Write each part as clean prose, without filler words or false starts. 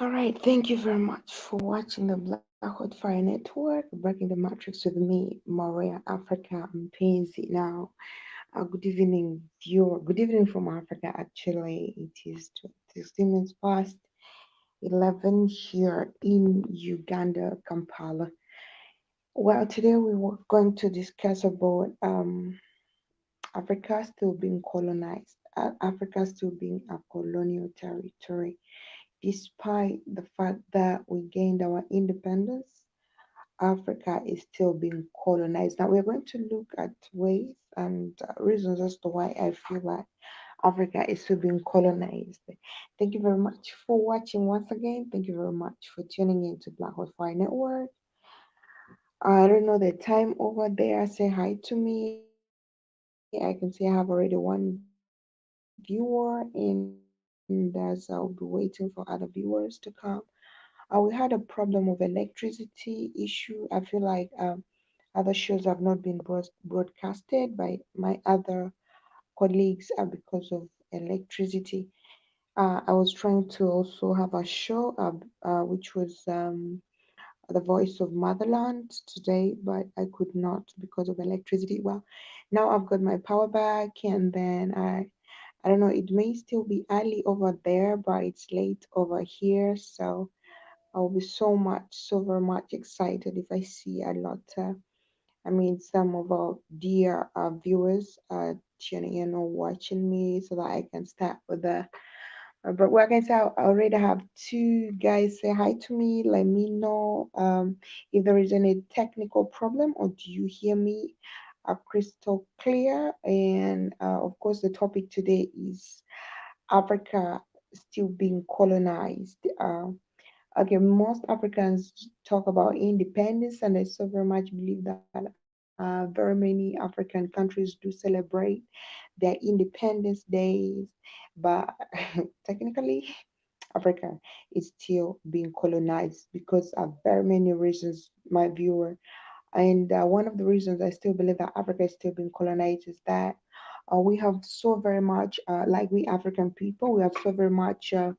All right, thank you very much for watching the Black Hot Fire Network, Breaking the Matrix with me, Maria Africa Mpenzi. Now, good evening, viewer. Good evening from Africa, actually. It is 16 minutes past 11 here in Uganda, Kampala. Well, today we were going to discuss about Africa still being colonized, Africa still being a colonial territory despite the fact that we gained our independence. Africa is still being colonized. Now we're going to look at ways and reasons as to why I feel like Africa is still being colonized. Thank you very much for watching once again. Thank you very much for tuning in to Black Hole Fire Network. I don't know the time over there. Say hi to me. I can see I have already one viewer, and as I'll be waiting for other viewers to come. We had a problem of electricity issue. I feel like other shows have not been broadcasted by my other colleagues because of electricity. I was trying to also have a show, which was the Voice of Motherland today, but I could not because of electricity. Well, now I've got my power back, and then I don't know. It may still be early over there, but it's late over here, so I'll be so very much excited if I see a lot. Some of our dear viewers tuning in or watching me so that I can start with the. But what I can say, I already have two guys say hi to me. Let me know if there is any technical problem or do you hear me crystal clear? And of course, the topic today is Africa still being colonized. Okay, most Africans talk about independence, and I so very much believe that very many African countries do celebrate their independence days, but technically, Africa is still being colonized because of very many reasons, my viewer. And one of the reasons I still believe that Africa is still being colonized is that we have so very much, like we African people, we have so very much. Uh,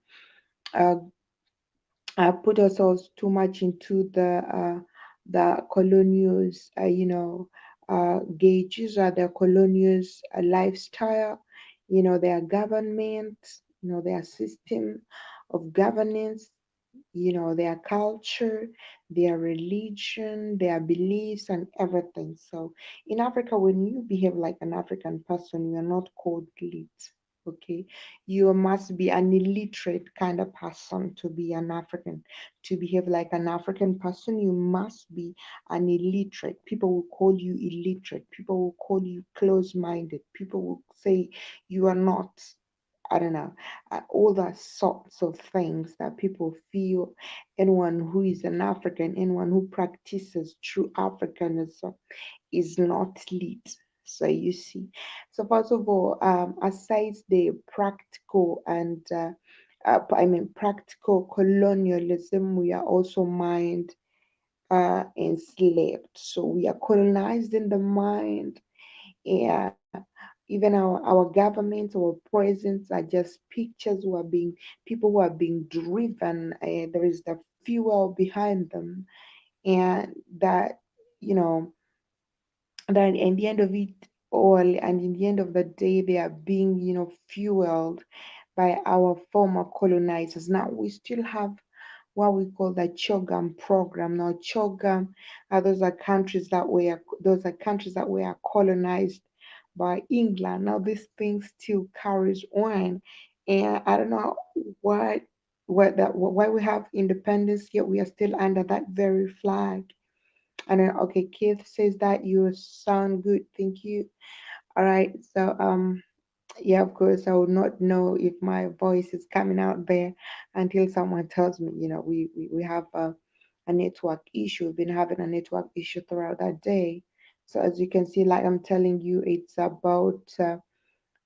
put ourselves too much into the colonials, gauges or the colonials lifestyle, their government, their system of governance, their culture, their religion, their beliefs, and everything. So in Africa, when you behave like an African person, you are not called lit. Okay, you must be an illiterate kind of person to be an African. To behave like an African person, you must be an illiterate. People will call you illiterate. People will call you close minded. People will say you are not. I don't know, all the sorts of things that people feel anyone who is an African, anyone who practices true Africanism is not lit. So you see. So first of all, aside the practical and practical colonialism, we are also mind enslaved. So we are colonized in the mind. Yeah, even our government, our presidents are just pictures who are being people who are being driven. There is the fuel behind them, and that you know that in the end of it all, and in the end of the day, they are being fueled by our former colonizers. Now we still have what we call the CHOGM program. Now CHOGM, those are countries that were colonized by England. Now this thing still carries on, and I don't know why we have independence yet we are still under that very flag. And then okay, Keith says that you sound good, thank you. All right, so yeah, of course, I would not know if my voice is coming out there until someone tells me, we have a network issue. We've been having a network issue throughout that day. So as you can see, like I'm telling you, it's about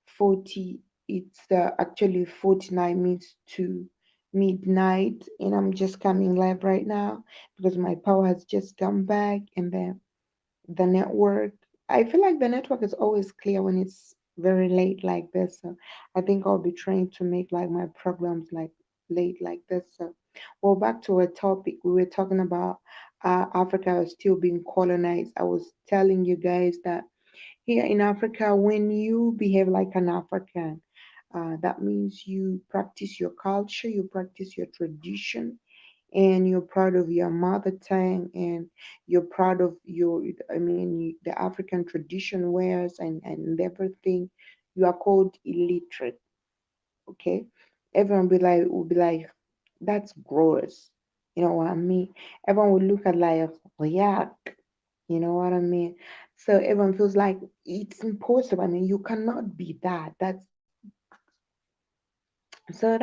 40, it's actually 49 minutes to midnight, and I'm just coming live right now because my power has just come back, and then the network. I feel like the network is always clear when it's very late like this. So I think I'll be trying to make like my programs like late like this. So Well, back to our topic, we were talking about Africa is still being colonized. I was telling you guys that here in Africa, when you behave like an African, that means you practice your culture, you practice your tradition, and you're proud of your mother tongue, and you're proud of your, I mean, the African tradition wears and everything. You are called illiterate, okay? Everyone will be like, that's gross. You know what I mean? Everyone will look at like, yuck. You know what I mean? So everyone feels like it's impossible. I mean, you cannot be that. That's in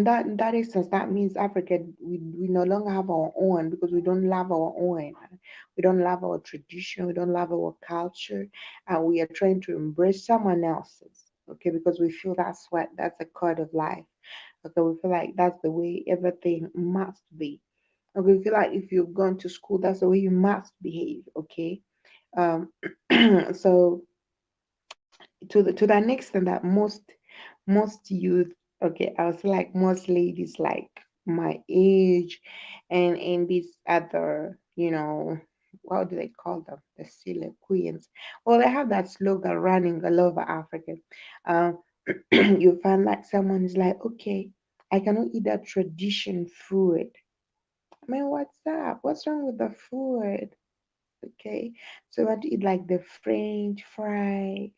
that instance, that means Africa, we no longer have our own because we don't love our own. We don't love our tradition, we don't love our culture, and we are trying to embrace someone else's. Okay, because we feel that's a code of life. Okay, we feel like that's the way everything must be. Okay, we feel like if you've gone to school, that's the way you must behave. Okay. Um so to that extent that most youth, okay, I was like most ladies like my age and these other, what do they call them, the silly queens. Well, they have that slogan running all over Africa. um you find like someone is like, okay, I cannot eat that tradition food. I mean, what's up, what's wrong with the food? Okay, so I want to eat like the French fries.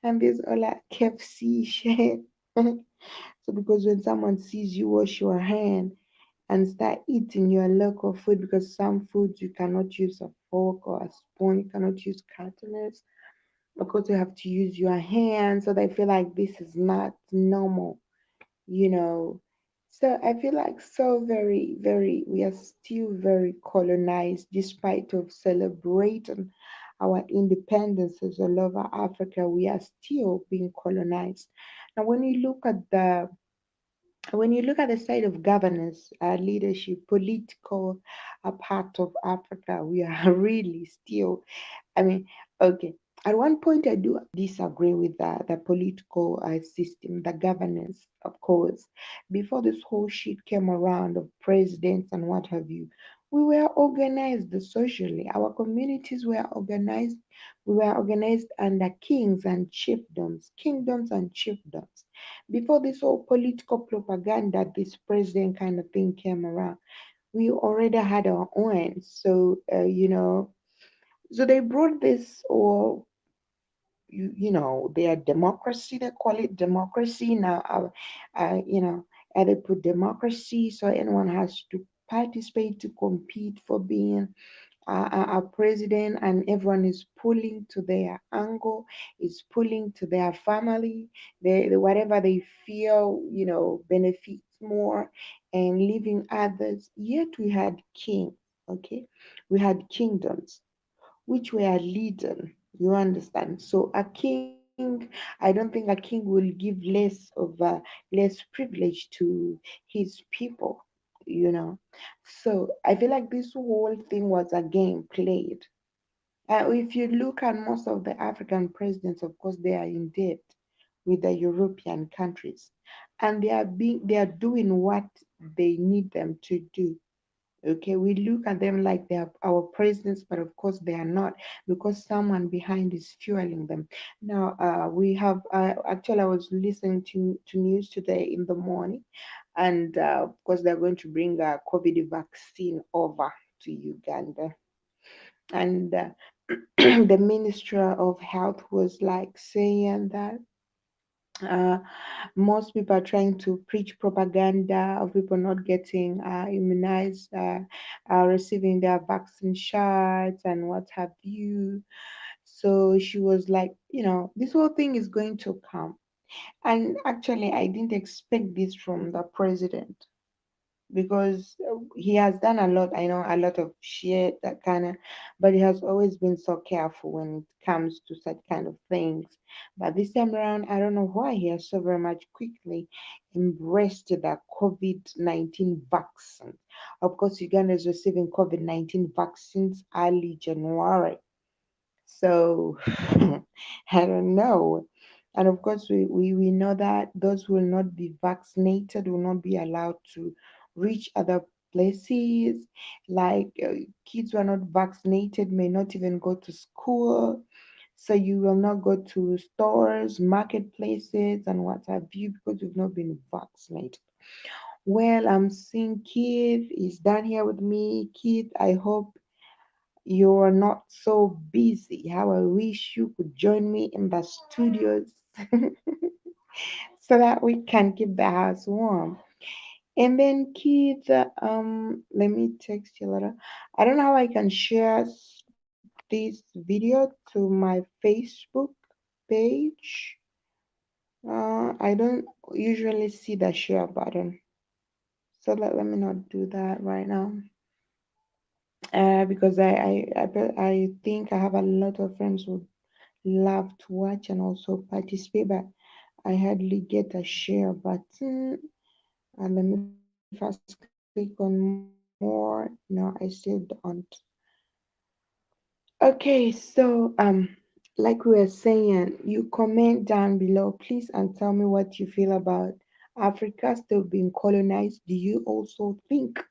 And there's all that KFC shit. So because when someone sees you wash your hand and start eating your local food, because some foods you cannot use a fork or a spoon, you cannot use cartons, because you have to use your hands. So they feel like this is not normal, you know. So I feel like so very, very, we are still very colonized despite of celebrating our independences all over Africa. We are still being colonized. Now, when you look at the side of governance, leadership, political part of Africa, we are really still, I mean, okay. At one point, I do disagree with the political system, the governance, of course. Before this whole shit came around of presidents and what have you, we were organized socially. Our communities were organized. We were organized under kingdoms and chiefdoms. Before this whole political propaganda, this president kind of thing came around, we already had our own. So, so they brought this, or their democracy, they call it democracy now. They put democracy, so anyone has to participate to compete for being a president, and everyone is pulling to their angle, is pulling to their family, whatever they feel, benefits more, and leaving others. Yet we had kings, okay? We had kingdoms which were leading. You understand? So a king, I don't think a king will give less privilege to his people, you know. So I feel like this whole thing was a game played. If you look at most of the African presidents, of course, they are in debt with the European countries, and they are doing what they need them to do. Okay, we look at them like they are our presidents, but of course they are not, because someone behind is fueling them. Now, we have actually, I was listening to news today in the morning, and of course they're going to bring a COVID vaccine over to Uganda, and the Minister of Health was like saying that. Uh, Most people are trying to preach propaganda of people not getting immunized, receiving their vaccine shots, and what have you. So she was like, this whole thing is going to come. And actually, I didn't expect this from the president, because he has done a lot. I know a lot of shit, that kind of, but he has always been so careful when it comes to such kind of things. But this time around, I don't know why he has so very much quickly embraced the COVID-19 vaccine. Of course, Uganda is receiving COVID-19 vaccines early January. So I don't know. And of course, we know that those who will not be vaccinated will not be allowed to reach other places. Like kids who are not vaccinated may not even go to school. So you will not go to stores, marketplaces, and what have you because you've not been vaccinated. Well, I'm seeing Keith is down here with me. Keith, I hope you're not so busy. How I wish you could join me in the studios so that we can keep the house warm. And then Keith, let me text you later. I don't know how I can share this video to my Facebook page. I don't usually see the share button, so let me not do that right now. Because I think I have a lot of friends who love to watch and also participate, but I hardly get a share button. And let me first click on more. No, I still don't. Okay, so like we were saying, you comment down below, please, and tell me what you feel about Africa still being colonized. Do you also think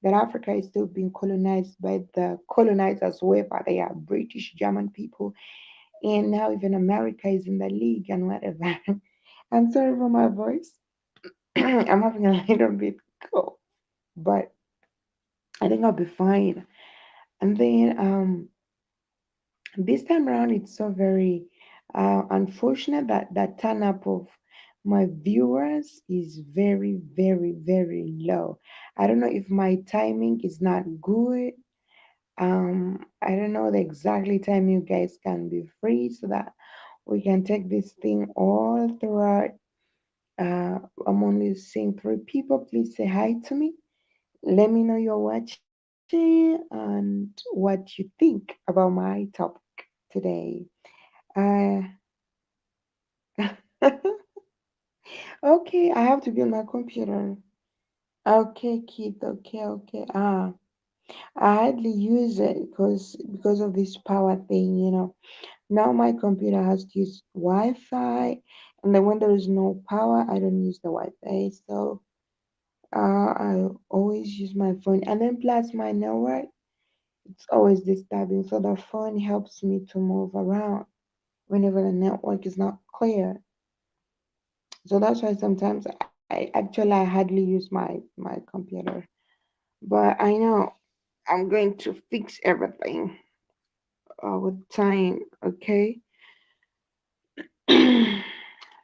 that Africa is still being colonized by the colonizers, whoever they are, British, German people, and now even America is in the league and whatever. I'm sorry for my voice. I'm having a little bit cold, but I think I'll be fine. And then this time around, it's so very unfortunate that that turn up of my viewers is very, very, very low. I don't know if my timing is not good. I don't know the exactly time you guys can be free so that we can take this thing all throughout. I'm only seeing three people. Please say hi to me. Let me know you're watching and what you think about my topic today. Uh, okay, I have to be on my computer. Okay, kid. Okay, okay. I hardly use it because of this power thing, you know. Now my computer has to use Wi-Fi, and then when there is no power, I don't use the Wi-Fi. So I always use my phone, and then plus my network, it's always disturbing. So the phone helps me to move around whenever the network is not clear. So that's why sometimes I hardly use my computer. But I know I'm going to fix everything with time. Okay.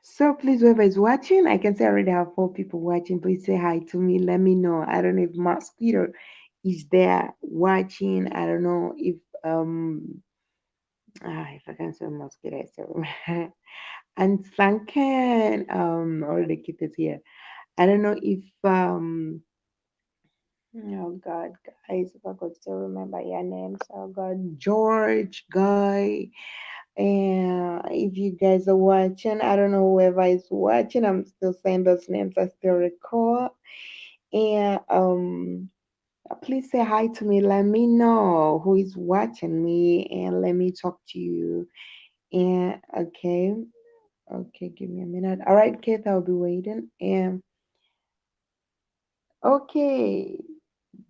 So please, whoever is watching, I can say I already have four people watching. Please say hi to me. Let me know. I don't know if Mosquito is there watching. I don't know if if I can say Mosquito, I still remember. And Sankan already keep it here. I don't know if oh God, guys, if I could still remember your names. Oh God, George, Guy. And if you guys are watching, I don't know whoever is watching. I'm still saying those names. I still recall. And please say hi to me. Let me know who is watching me, and let me talk to you. And okay, okay, give me a minute. All right, Kate, I'll be waiting. And okay,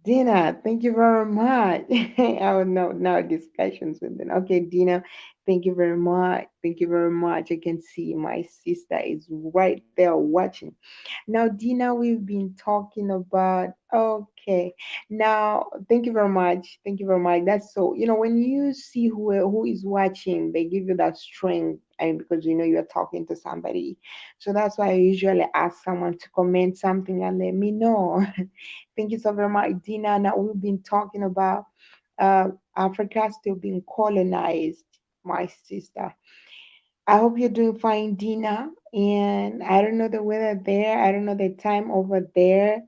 Dina, thank you very much. I would know now discussions with them. Okay, Dina, thank you very much. Thank you very much. I can see my sister is right there watching. Now, Dina, we've been talking about, okay. Now, thank you very much. Thank you very much. That's so, when you see who is watching, they give you that strength, and because you're talking to somebody. So that's why I usually ask someone to comment something and let me know. Thank you so very much, Dina. Now, we've been talking about uh, Africa still being colonized, my sister. I hope you're doing fine, Dina. And I don't know the weather there. I don't know the time over there.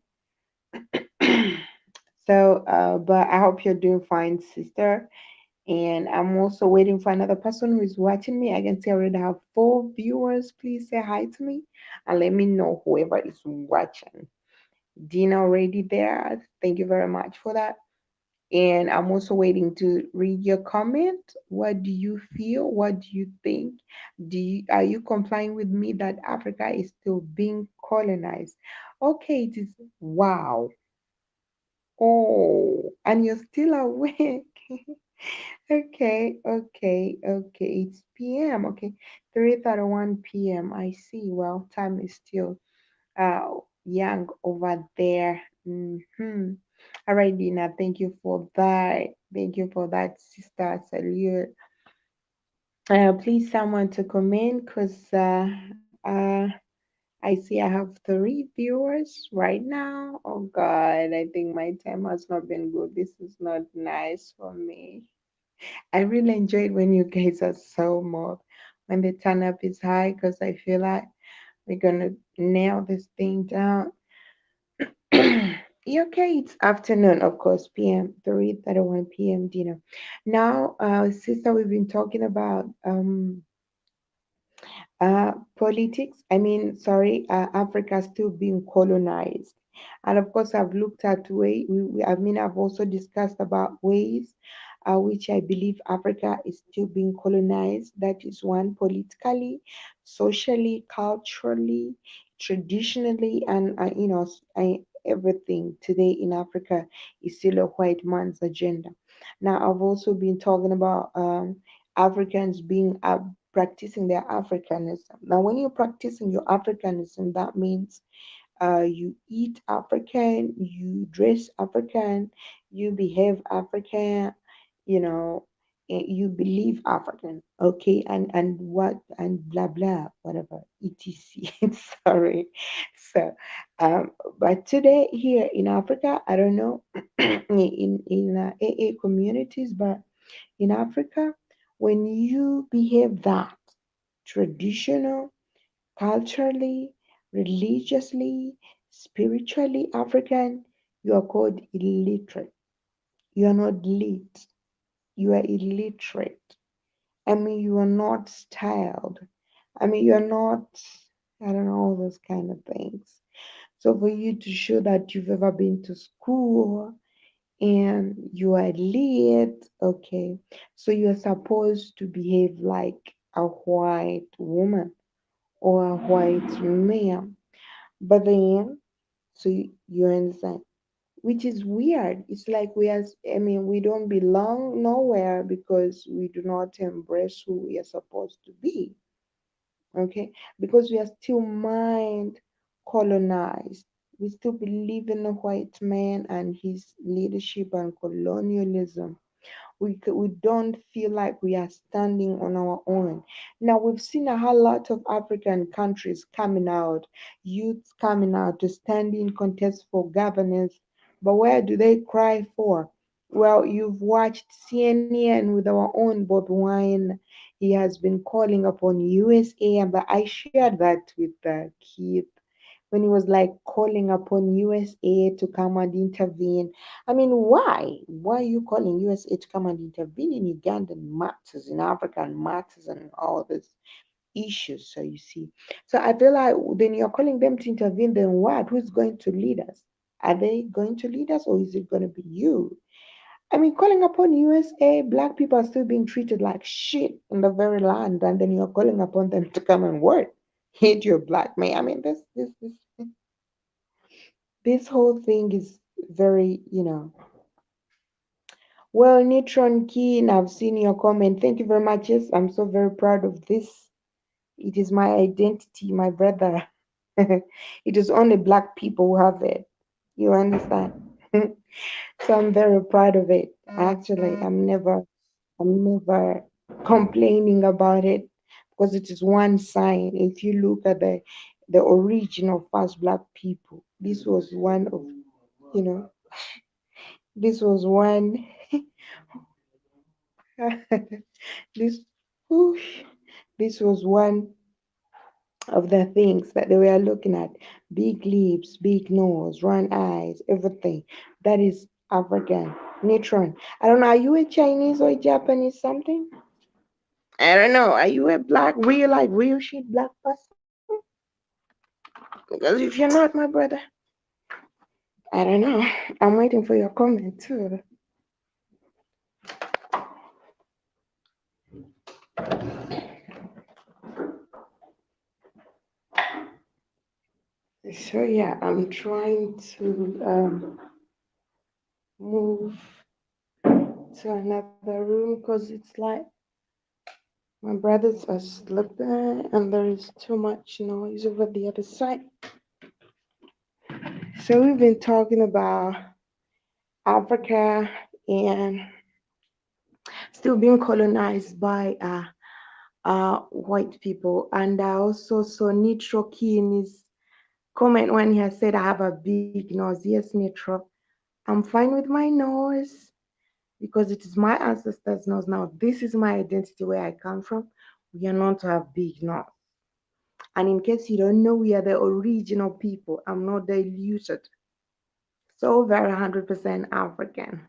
So, but I hope you're doing fine, sister. And I'm also waiting for another person who is watching me. I can see I already have four viewers. Please say hi to me and let me know whoever is watching. Dina already there. Thank you very much for that. And I'm also waiting to read your comment. What do you feel? What do you think? Are you complying with me that Africa is still being colonized? Okay, it is. Wow. Oh, and you're still awake. Okay, okay, okay. It's PM. Okay, 3:31 p.m. I see. Well, time is still young over there. All right, Dina. Thank you for that. Thank you for that, sister. Salute. Please, someone to comment, cause I see I have three viewers right now. Oh God, I think my time has not been good. This is not nice for me. I really enjoyed when you guys are so more when the turn up is high, because I feel like we're gonna nail this thing down. Yeah, okay, it's afternoon, of course, PM, 3:31 p.m. dinner. Now, sister, we've been talking about politics. I mean, sorry, Africa still being colonized. And of course, I've looked at I mean, I've also discussed about ways which I believe Africa is still being colonized. That is one, politically, socially, culturally, traditionally, and everything today in Africa is still a white man's agenda. Now, I've also been talking about Africans being practicing their Africanism. Now, when you're practicing your Africanism, that means you eat African, you dress African, you behave African, you know, you believe African, okay, and what and blah blah whatever etc. Sorry. So, but today here in Africa, I don't know in AA communities, but in Africa, when you behave that traditional, culturally, religiously, spiritually African, you are called illiterate. You are not lit. You are illiterate. I mean, you are not styled. I mean, you're not, I don't know, all those kind of things. So for you to show that you've ever been to school and you are lit, okay, so you're supposed to behave like a white woman or a white man. But then, so you understand, which is weird. It's like I mean, we don't belong nowhere because we do not embrace who we are supposed to be. Okay, because we are still mind colonized. We still believe in the white man and his leadership and colonialism. We don't feel like we are standing on our own. Now we've seen a whole lot of African countries coming out, youths coming out to stand in contest for governance, but where do they cry for? Well, you've watched CNN with our own Bob Wine. He has been calling upon USA, but I shared that with Keith when he was like calling upon USA to come and intervene. I mean, why? Why are you calling USA to come and intervene in Ugandan matters, in African matters, and all these issues? So you see, so I feel like then you're calling them to intervene. Then what? Who's going to lead us? Are they going to lead us, or is it going to be you? I mean, calling upon USA, black people are still being treated like shit in the very land, and then you're calling upon them to come and work. Hate your black man. I mean, this whole thing is very, well, Neutron Keen, I've seen your comment. Thank you very much. Yes, I'm so very proud of this. It is my identity, my brother. It is only black people who have it. You understand? So I'm very proud of it. Actually, I'm never complaining about it because it is one sign. If you look at the origin of first black people, this was one of, you know, this was one this whoosh, this was one of the things that they were looking at. Big lips, big nose, round eyes, everything. That is African. Neutron. I don't know, are you a Chinese or a Japanese something? I don't know. Are you a black, real, like real shit black person? Because if you're not, my brother, I don't know. I'm waiting for your comment too. So yeah, I'm trying to move to another room because it's like my brothers are sleeping and there is too much noise over the other side. So we've been talking about Africa and still being colonized by white people. And I also saw Nitro Key in his comment when he has said, I have a big nose. Yes, Nitro, I'm fine with my nose because it is my ancestors' nose. Now, this is my identity where I come from. We are known to have big nose. And in case you don't know, we are the original people. I'm not diluted. So very 100% African.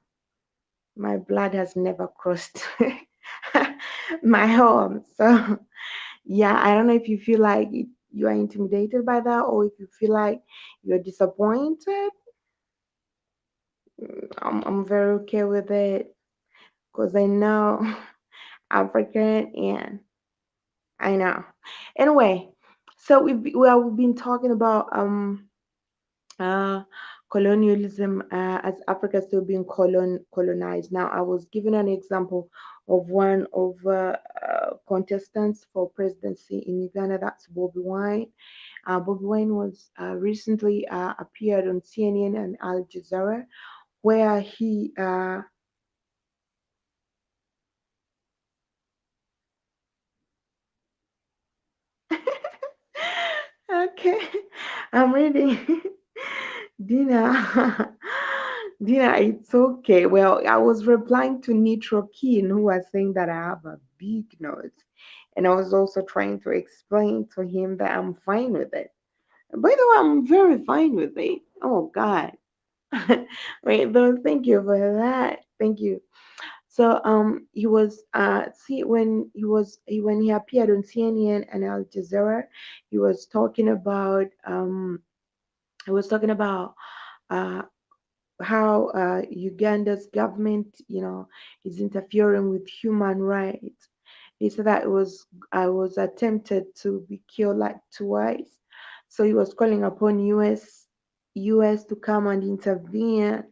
My blood has never crossed my home. So yeah, I don't know if you feel like you are intimidated by that or if you feel like you're disappointed. I'm very okay with it because I know African and I know. Anyway, so we've been talking about uh, colonialism as Africa still being colonized. Now, I was given an example of one of contestants for presidency in Uganda. That's Bobby Wine. Bobby Wine was recently appeared on CNN and Al Jazeera, where he okay, I'm reading. Dina, Dina, it's okay. Well, I was replying to Nitro Keen, who was saying that I have a big nose. And I was also trying to explain to him that I'm fine with it. By the way, I'm very fine with it. Oh, God. Wait, though, thank you for that. Thank you. So he was see when he appeared on CNN and Al Jazeera, he was talking about he was talking about uh how Uganda's government, is interfering with human rights. He said that I was attempted to be killed like twice. So he was calling upon US to come and intervene.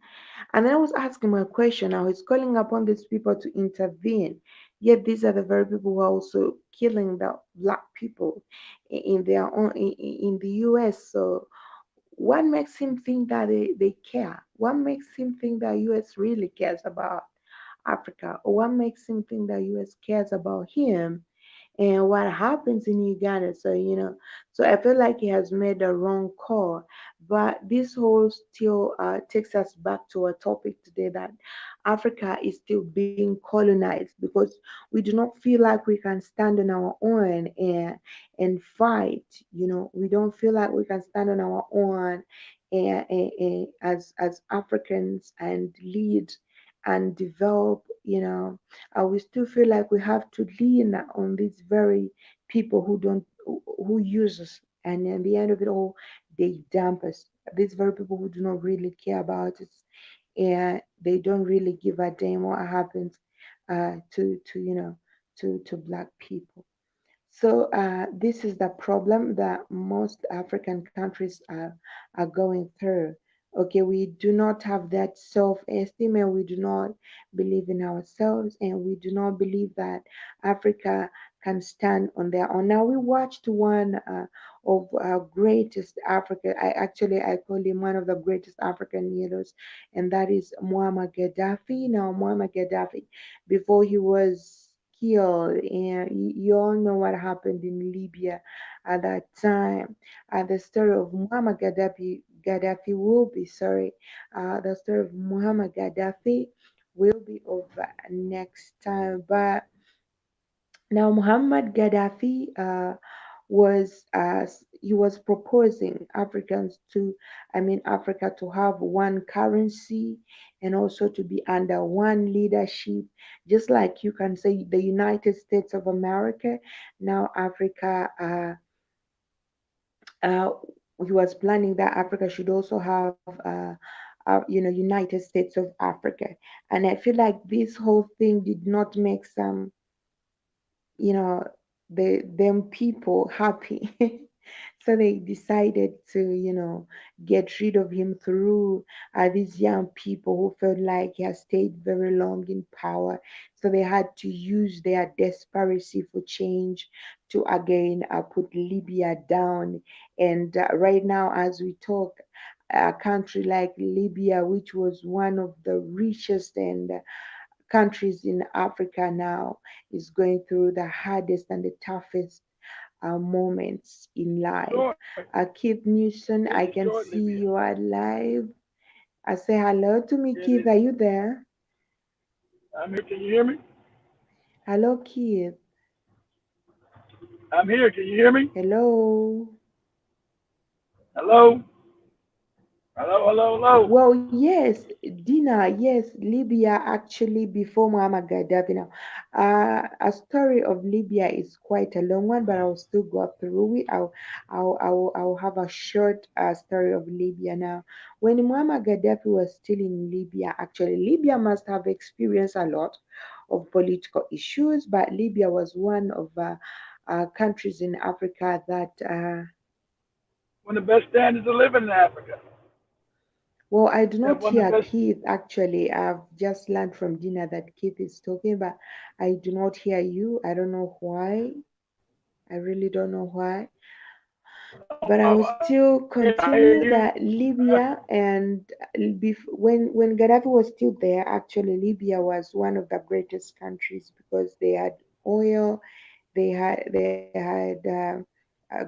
And then I was asking my question now, he's calling upon these people to intervene. Yet these are the very people who are also killing the black people in their own in the US. So what makes him think that they care? What makes him think that US really cares about Africa? Or what makes him think that US cares about him? And what happens in Uganda. So, so I feel like he has made a wrong call. But this whole still takes us back to our topic today that Africa is still being colonized because we do not feel like we can stand on our own and fight. We don't feel like we can stand on our own as Africans and lead and develop, we still feel like we have to lean on these very people who don't who use us, and at the end of it all they dump us. These very people who do not really care about us, and they don't really give a damn what happens to to black people. So this is the problem that most African countries are going through. Okay, we do not have that self-esteem and we do not believe in ourselves and we do not believe that Africa can stand on their own. Now we watched one of our greatest African, I call him one of the greatest African leaders, and that is Muammar Gaddafi. Now Muammar Gaddafi, before he was killed. And you all know what happened in Libya at that time. The story of Muammar Gaddafi will be, sorry, the story of Muammar Gaddafi will be over next time. But now, Muhammad Gaddafi he was proposing Africa to have one currency and also to be under one leadership, just like you can say the United States of America. Now, Africa, uh, he was planning that Africa should also have, United States of Africa. And I feel like this whole thing did not make some you know, them people happy. So they decided to, get rid of him through these young people who felt like he has stayed very long in power. So they had to use their desperation for change to again put Libya down. And right now, as we talk, a country like Libya, which was one of the richest and countries in Africa now, is going through the hardest and the toughest moments in life. Destroyed. Keith Newson, They I can destroyed see Libya. you are live. I say hello to me, Yeah, Keith. Are you there? I'm here. Can you hear me? Hello, Keith. I'm here. Can you hear me? Hello. Hello? Hello, hello, hello. Well, yes, Dina, yes, Libya actually before Muammar Gaddafi now. A story of Libya is quite a long one, but I'll still go through it. I'll have a short story of Libya now. When Muammar Gaddafi was still in Libya, actually, Libya must have experienced a lot of political issues, but Libya was one of countries in Africa that One of the best standards of living in Africa. well, I do Have not one of hear the best. Keith actually. I've just learned from Dina that Keith is talking, but I do not hear you. I don't know why. I really don't know why. But I will still I hear continue you. that Libya and when Gaddafi was still there, actually Libya was one of the greatest countries because they had oil, they had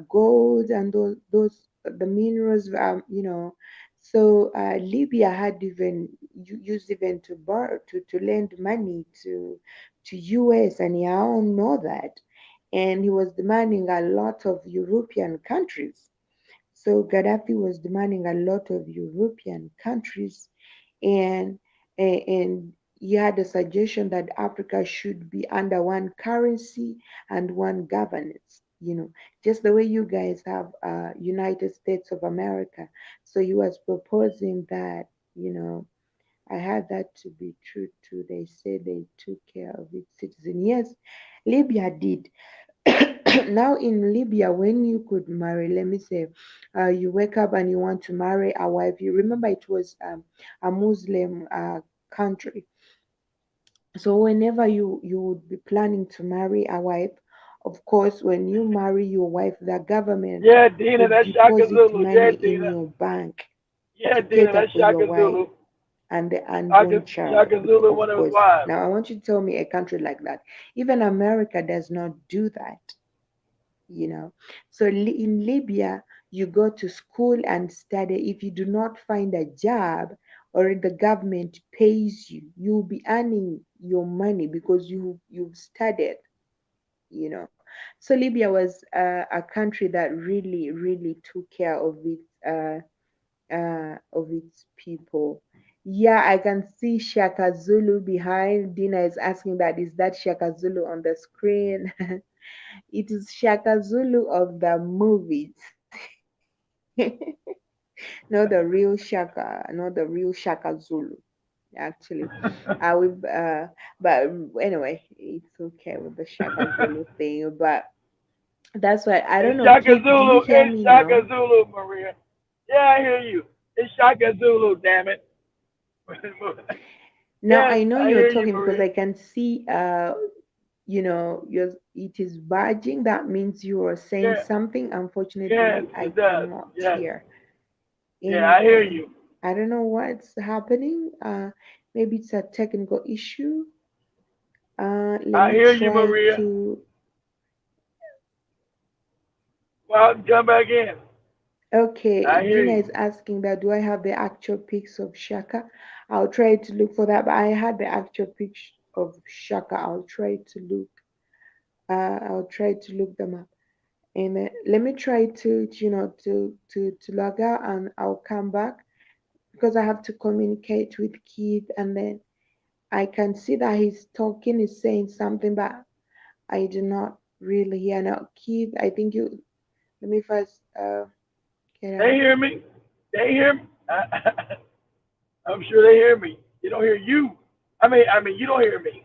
gold and those the minerals, so Libya had even used even to borrow to lend money to US, and I don't know that, and he was demanding a lot of European countries. So Gaddafi was demanding a lot of European countries, and and he had a suggestion that Africa should be under one currency and one governance. Just the way you guys have United States of America. So he was proposing that. You know, I had that to be true too. They said they took care of its citizens. Yes, Libya did. Now in Libya, when you could marry, let me say, you wake up and you want to marry a wife. You remember it was a Muslim country. So whenever you would be planning to marry a wife, of course, when you marry your wife, the government Yeah, Dina, would that's Shaka deposit Zulu. Yeah, money in Dina. your bank Yeah, to Dina, cater that's for your Shaka wife Zulu. and the Shaka, unborn child, Shaka Zulu, of one of his course. wives. Now I want you to tell me a country like that. Even America does not do that. So in Libya, you go to school and study. If you do not find a job or the government pays you, you'll be earning your money because you've studied. you know. So Libya was a country that really, really took care of its people. Yeah, I can see Shaka Zulu behind. Dina is asking that is that Shaka Zulu on the screen? It is Shaka Zulu of the movies. Not the real Shaka, not the real Shaka Zulu, actually. But anyway, it's okay with the Shaka Zulu thing. But that's why I don't It's know, Shaka Keith. Do you Zulu. hear It's me Shaka now? Zulu, Maria. Yeah, I hear you. It's Shaka Zulu, damn it. Now Yes, I know I you're hear you, talking because Maria. I can see it is barging. That means you are saying Yeah, something. yes, Unfortunately, I it does. cannot Yes. hear Yeah, I hear anything. you. I don't know what's happening. Maybe it's a technical issue. Let I me hear you, try Maria. to. Well, come back in. Okay, I hear Dina you. is asking that do I have the actual pics of Shaka? I'll try to look for that, but I had the actual pics of Shaka. I'll try to look them up. And let me try to to log out, and I'll come back because I have to communicate with Keith, and then I can see that he's talking, he's saying something, but I do not really hear now. Keith, I think you let me first get They out. hear me. They hear me. I'm sure they hear me. They don't hear you. I mean, you don't hear me.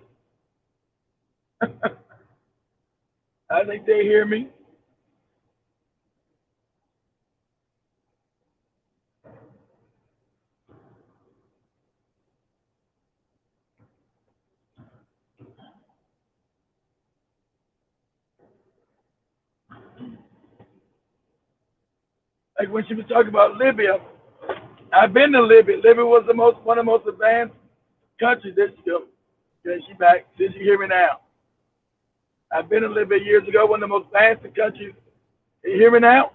I think they hear me. Like when she was talking about Libya, I've been to Libya. Libya was the most one of the most advanced countries. There she go. Yeah, she back. Did you hear me now? I've been to Libya years ago, one of the most advanced countries. You hear me now?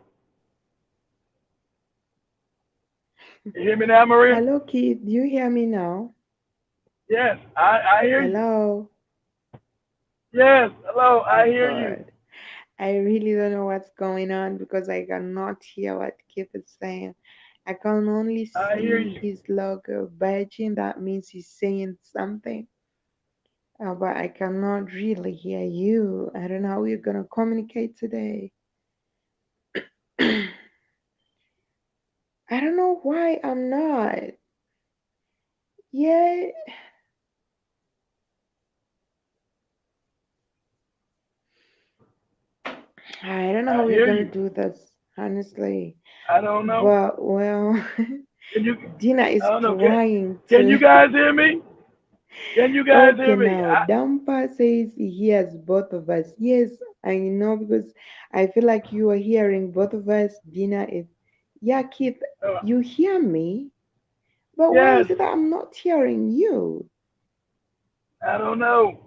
You hear me now, Maria? Hello, kid. Do you hear me now? Yes, I hear you. Hello. Yes, hello, Oh I hear you. God. I really don't know what's going on because I cannot hear what Keith is saying. I can only I hear see you. his logo badging. That means he's saying something. But I cannot really hear you. I don't know how we're gonna communicate today. I don't know why I'm not. Yeah, I don't know how I we're hear gonna you. do this, honestly. I don't know. But well, Can you? Dina I is don't know. trying Can you to. guys hear me? Can you guys Okay, hear me? now Dampa says he hears both of us. Yes, I know because I feel like you are hearing both of us. Dina is, yeah, Keith, you hear me, but why yes. is it that I'm not hearing you? I don't know.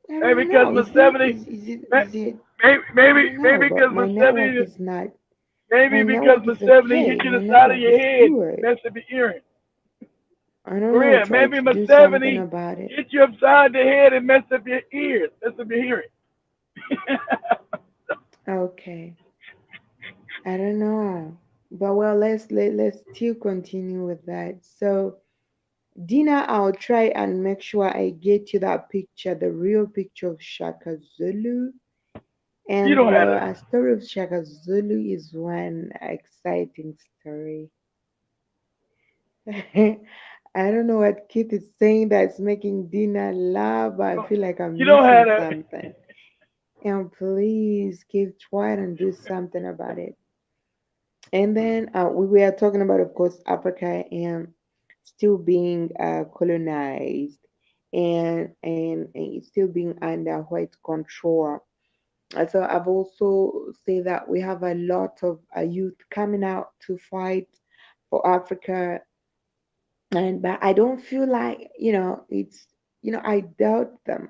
I Maybe don't because know. Is it? Museveni. Is it? I Maybe don't know, because but my network Museveni. is not. Maybe My because network is Museveni hit okay. you My in the side of network your is head, good. messed up your hearing. I don't know. Maria, Try maybe to do something Museveni about it. hit you upside the head and messed up your ears, messed up your hearing. Okay. I don't know. But well, let's still continue with that. So Dina, I'll try and make sure I get you that picture, the real picture of Shaka Zulu. You And don't have well, to. a story of Shaka Zulu is one exciting story. I don't know what Keith is saying that's making Dina laugh, but I feel like I'm You don't have missing to. something. And please, Keith, try and do something about it. And then we were talking about, of course, Africa and still being colonized and it's still being under white control. So I've also said that we have a lot of youth coming out to fight for Africa, and but I don't feel like it's I doubt them.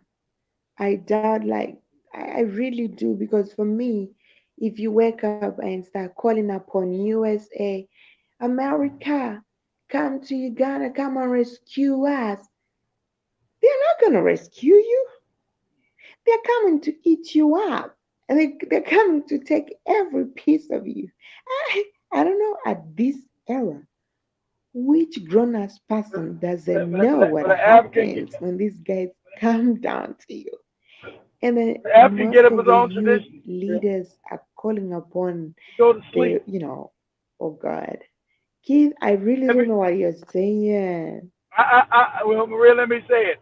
I doubt like I really do because for me, if you wake up and start calling upon USA, America, come to Uganda, come and rescue us. They're not gonna rescue you. They're coming to eat you up. And they're coming to take every piece of you. I don't know at this era, which grown ass person doesn't know For what the African, happens when these guys come down to you. And then the African get most up of his the own youth tradition. Yeah. leaders are calling upon You go to the, sleep. oh God. Kid, I really Let don't me, know what you're saying. well, Maria, let me say it.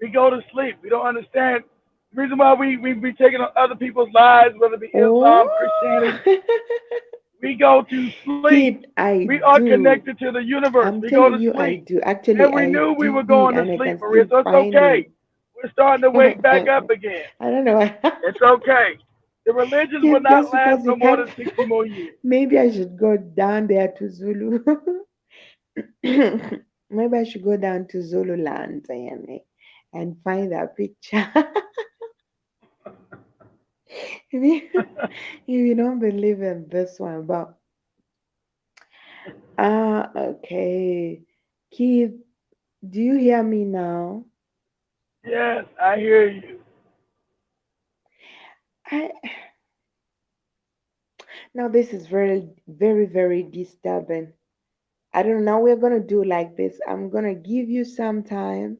We go to sleep. We don't understand the reason why we be taking on other people's lives, whether it be Oh, Islam, Christianity. We go to sleep. kid, I We are do. connected to the universe. I'm We go telling to you, I sleep. do. Actually, And we I knew we were do, going to and I sleep, can Maria, still so it's find okay. it. We're starting to wake back I up again. don't know. It's okay. The religions will Kid, not just last because no you more can't, than 60 more years. maybe I should go down there to Zulu. Maybe I should go down to Zululand and find that picture. if you, if you don't believe in this one, but okay. Keith, do you hear me now? Yes, I hear you. I Now this is very, very, very disturbing. I don't know. We're gonna do like this. I'm gonna give you some time.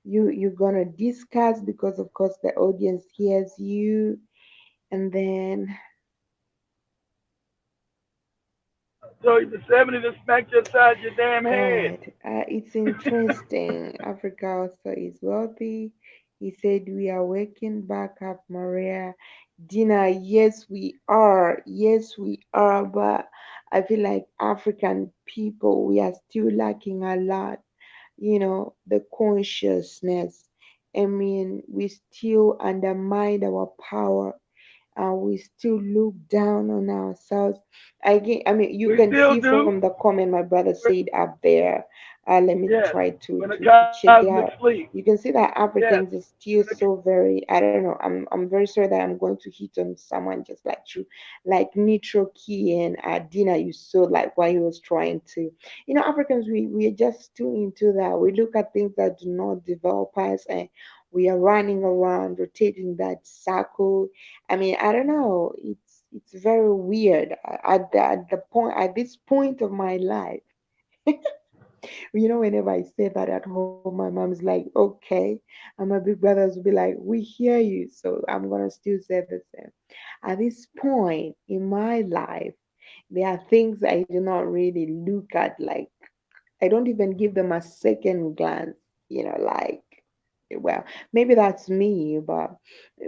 You're gonna discuss because of course the audience hears you, and then So the 70 to smack you upside your damn head. God, it's interesting. Africa also is wealthy. He said, we are waking back up, Maria. Dina, yes, we are. Yes, we are. But I feel like African people, we are still lacking a lot, the consciousness. I mean, we still undermine our power, we still look down on ourselves. I mean, you We can still see from do. the comment my brother said up there. Let me Yes. try When the to check it cosmic out. sleep. You can see that Yes. Africans is still When the, so very. I don't know. I'm very sorry that I'm going to hit on someone just like you, like Nitro Key and Dina. You saw like why he was trying to. Africans, we are just too into that. We look at things that do not develop us, and we are running around rotating that circle. I mean, I don't know. It's very weird at the point at this point of my life. Whenever I say that at home, my mom's like, "Okay," and my big brothers will be like, "We hear you," so I'm gonna still say the same. At this point in my life, there are things I do not really look at. Like I don't even give them a second glance. Like well, maybe that's me, but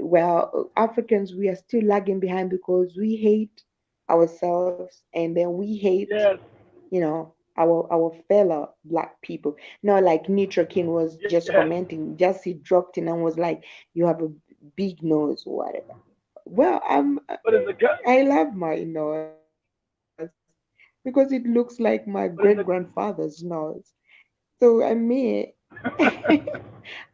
well, Africans, we are still lagging behind because we hate ourselves and then we hate, yes. our fellow black people. Not like Nitrokin was just Yes. commenting, just he dropped in and was like, "You have a big nose," or whatever. Well, But it's a I love my nose because it looks like my great but it's a grandfather's nose. So I mean,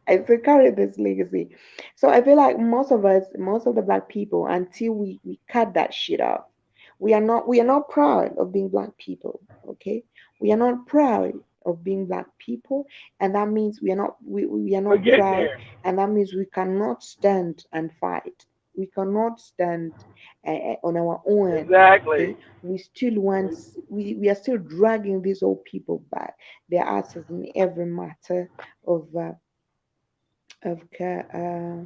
I still carry this legacy. So I feel like most of us, most of the black people, until we cut that shit off, we are not proud of being black people. Okay, we are not proud of being black people, and that means we are we're not getting proud, there. and that means we cannot stand and fight. We cannot stand on our own. Exactly. Okay, we still want we are still dragging these old people back. Their asses in every matter of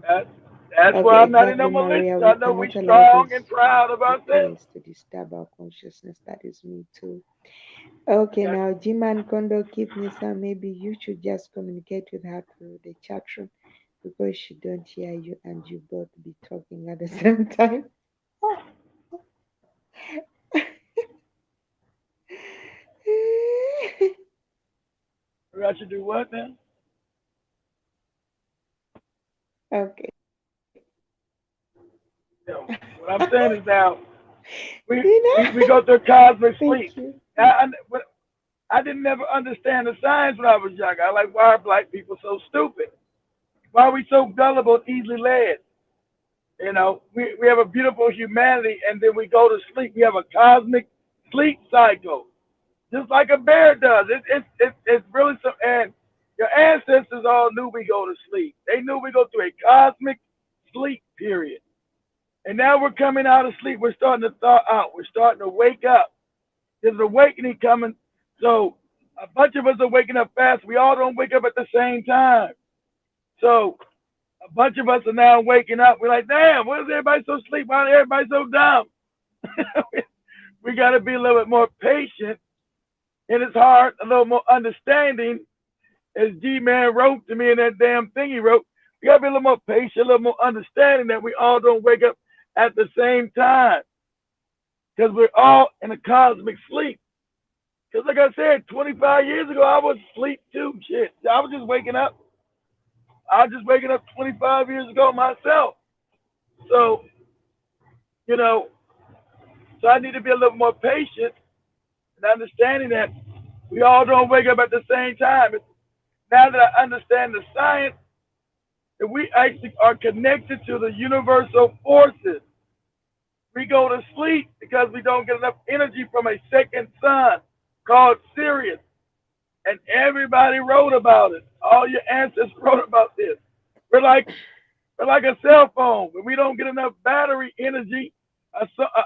That's that's why I'm not in no exactly, militia. Maria. We I know we cannot allow strong these and proud of ourselves. things to disturb our consciousness. That is me too. Okay, Yes. now Jiman Kondo keep Nisa. Maybe you should just communicate with her through the chat room because she don't hear you and you both be talking at the same time. I should do what now? Okay. You know, what I'm saying is now we Tina, we go through cosmic thank sleep. you. I didn't never understand the science when I was young. I like, why are black people so stupid? Why are we so gullible and easily led? We have a beautiful humanity, and then we go to sleep. We have a cosmic sleep cycle, just like a bear does. It's really some. And your ancestors all knew we go to sleep. They knew we go through a cosmic sleep period. And now we're coming out of sleep. We're starting to thaw out. We're starting to wake up. There's an awakening coming. So a bunch of us are waking up fast. We all don't wake up at the same time. So a bunch of us are now waking up. We're like, damn, why is everybody so asleep? Why is everybody so dumb? We got to be a little bit more patient in his heart, a little more understanding. As G Man wrote to me in that damn thing he wrote, we got to be a little more patient, a little more understanding that we all don't wake up at the same time because we're all in a cosmic sleep. Because, like I said, 25 years ago, I was asleep too. Shit. I was just waking up. I was just waking up 25 years ago myself. So, you know, so I need to be a little more patient and understanding that we all don't wake up at the same time. Now that I understand the science, that we actually are connected to the universal forces. We go to sleep because we don't get enough energy from a second sun called Sirius. And everybody wrote about it. All your ancestors wrote about this. We're like we're like a cell phone. When we don't get enough battery energy,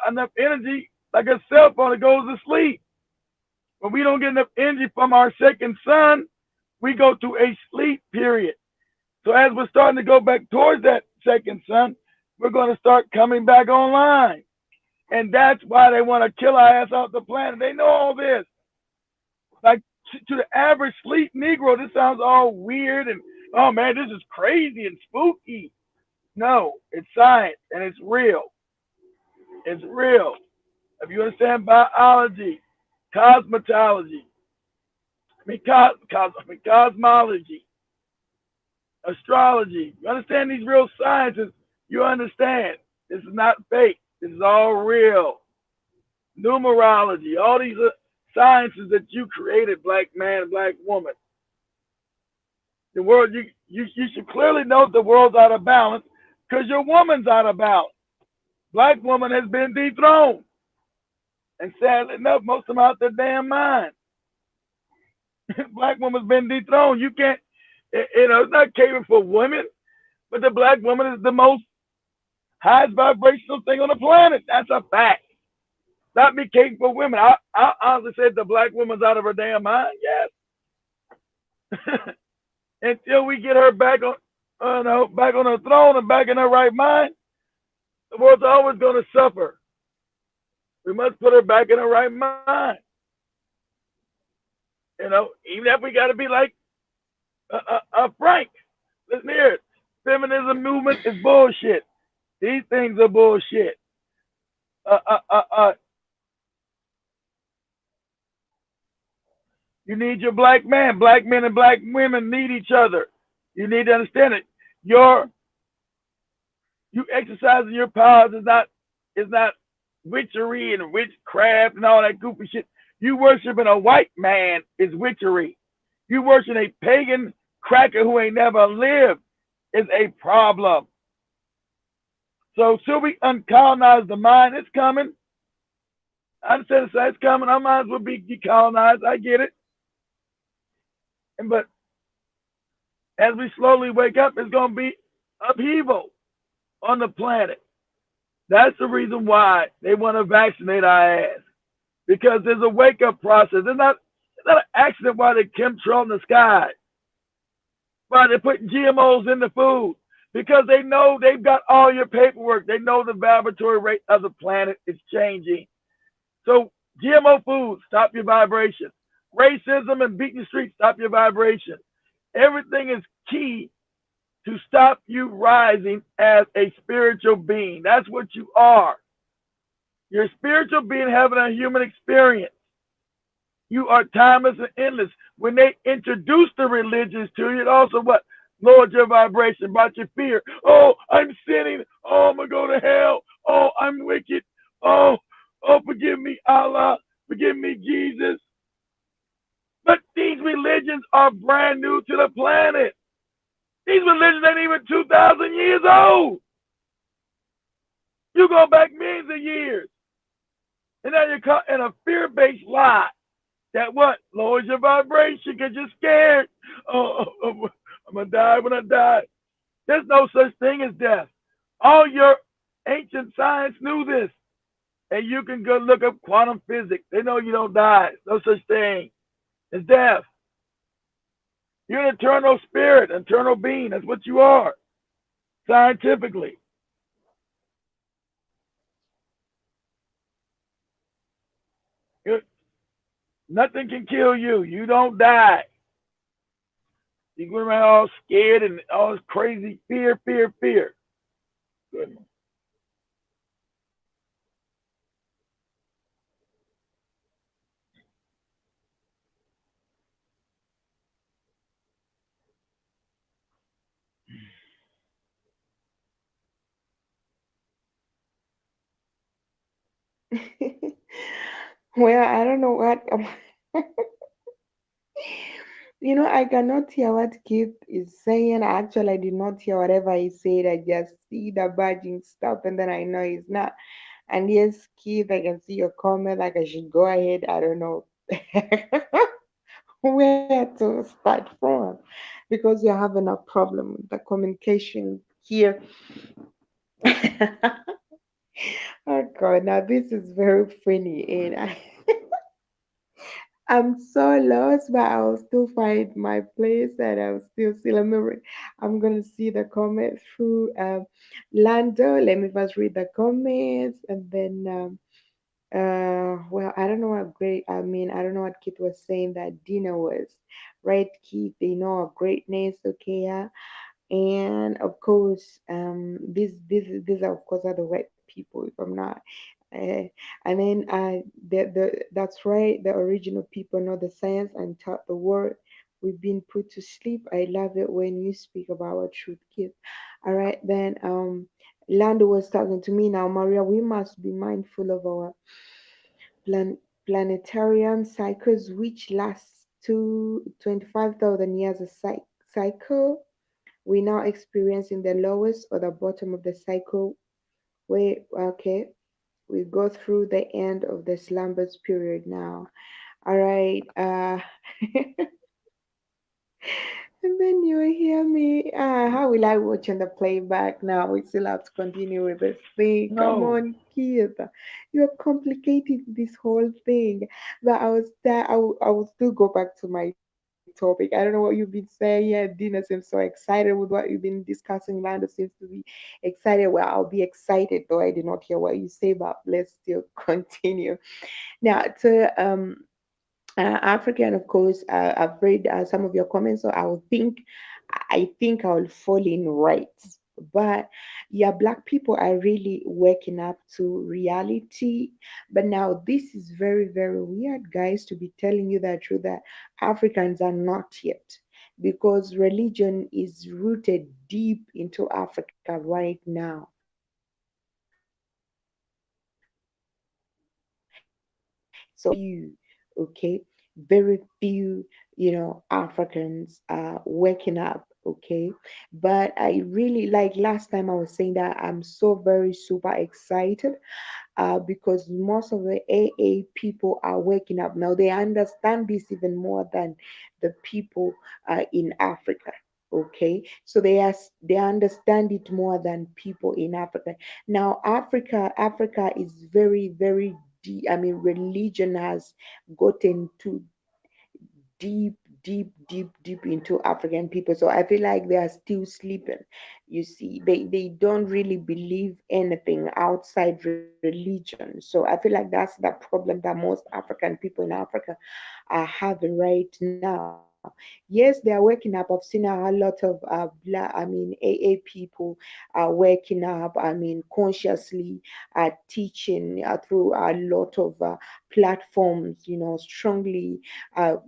enough energy, like a cell phone, it goes to sleep. When we don't get enough energy from our second sun, we go to a sleep period. So as we're starting to go back towards that second sun, we're going to start coming back online. And that's why they want to kill our ass off the planet. They know all this. Like to the average sleep Negro, this sounds all weird and Oh man, this is crazy and spooky. No, it's science and it's real. It's real. If you understand biology, cosmetology, cosmology, astrology, you understand these real sciences, you understand. This is not fake. This is all real. Numerology, all these sciences that you created, black man, black woman. The world, you should clearly know the world's out of balance because your woman's out of balance. Black woman has been dethroned. And sadly enough, most of them out their damn mind. Black woman's been dethroned. You can't, it's not catering for women, but the black woman is the most highest vibrational thing on the planet. That's a fact. Not me catering for women. I honestly said the black woman's out of her damn mind. Yes. Until we get her back on, back on her throne and back in her right mind, the world's always going to suffer. We must put her back in her right mind. Even if we got to be like Frank. Listen here. Feminism movement is bullshit. These things are bullshit. You need your black man. Black men and black women need each other. You need to understand it. You exercising your powers is not witchery and witchcraft and all that goofy shit. You worshiping a white man is witchery. You worshiping a pagan cracker who ain't never lived is a problem. So should we uncolonize the mind? It's coming. I understand it's coming. Our minds will be decolonized. I get it. But as we slowly wake up, it's going to be upheaval on the planet. That's the reason why they want to vaccinate our ass. Because there's a wake up process. It's not an accident why they chemtrail in the sky. Why they're putting GMOs in the food. Because they know they've got all your paperwork. They know the vibratory rate of the planet is changing. So GMO foods stop your vibration. Racism and beating the streets stop your vibration. Everything is key to stop you rising as a spiritual being. That's what you are. You're a spiritual being having a human experience. You are timeless and endless. When they introduced the religions to you, it also what? Lowered your vibration, brought your fear. Oh, I'm sinning. Oh, I'm going to go to hell. Oh, I'm wicked. Oh, forgive me, Allah. Forgive me, Jesus. But these religions are brand new to the planet. These religions ain't even 2,000 years old. You go back millions of years. And now you're caught in a fear-based lie that what? Lowers your vibration because you're scared. Oh, I'm going to die when I die. There's no such thing as death. All your ancient science knew this. And you can go look up quantum physics. They know you don't die. No such thing as death. You're an eternal spirit, eternal being. That's what you are, scientifically. You're, nothing can kill you. You don't die. You go around all scared and all this crazy fear, fear, fear. Good. Well, I don't know what. I cannot hear what Keith is saying. Actually, I did not hear whatever he said. I just see the badging stuff, and then I know he's not. And yes, Keith, I can see your comment. Like I should go ahead. I don't know where to start from because we're having a problem with the communication here. Oh God, now this is very funny, and I'm so lost, but I'll still find my place and I'll still see. I'm gonna see the comment through Lando. Let me first read the comments and then well, I don't know what great I mean, I don't know what Kit was saying that dinner was. right, Keith? They know our greatness, okay, yeah. And of course, these are of course are the white people, if I'm not. Uh, and then that's right, the original people know the science and taught the word. We've been put to sleep. I love it when you speak about our truth, Keith. All right, then Lando was talking to me now, Maria. We must be mindful of our plan- planetarian cycles, which lasts to 25,000 years a cycle. We're now experiencing the lowest or the bottom of the cycle. We okay. We go through the end of the slumbers period now. All right. And then you hear me. How will I watch on the playback now? We still have to continue with this thing. Come No. on, Keith. You're complicating this whole thing. But I will still go back to my topic. I don't know what you've been saying. Yeah, Dina seems so excited with what you've been discussing. Lando seems to be excited. Well, I'll be excited though I did not hear what you say, but let's still continue. Now, African, of course, I've read some of your comments, so I think I'll fall in right. But yeah, Black people are really waking up to reality. But now this is very, very weird, guys, to be telling you the truth that Africans are not yet. Because religion is rooted deep into Africa right now. So few, okay, very few, Africans are waking up, okay. But I really like last time I was saying that I'm so very super excited because most of the AA people are waking up now. They understand this even more than the people in Africa. Okay, so they understand it more than people in Africa. Now, Africa is very, very deep. I mean, religion has gotten too deep, deep, deep, deep into African people. So I feel like they are still sleeping. You see, they don't really believe anything outside religion. So I feel like that's the problem that most African people in Africa are having right now. Yes, they are waking up. I've seen a lot of AA people are waking up. I mean, consciously teaching through a lot of platforms, strongly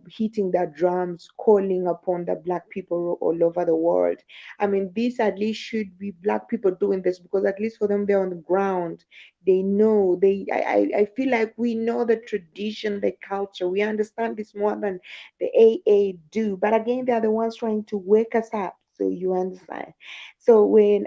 hitting the drums, calling upon the Black people all over the world. I mean, this at least should be Black people doing this because at least for them, they're on the ground. They know. I feel like we know the tradition, the culture. We understand this more than the AA do. But again, they're the ones trying to wake us up. So you understand. So when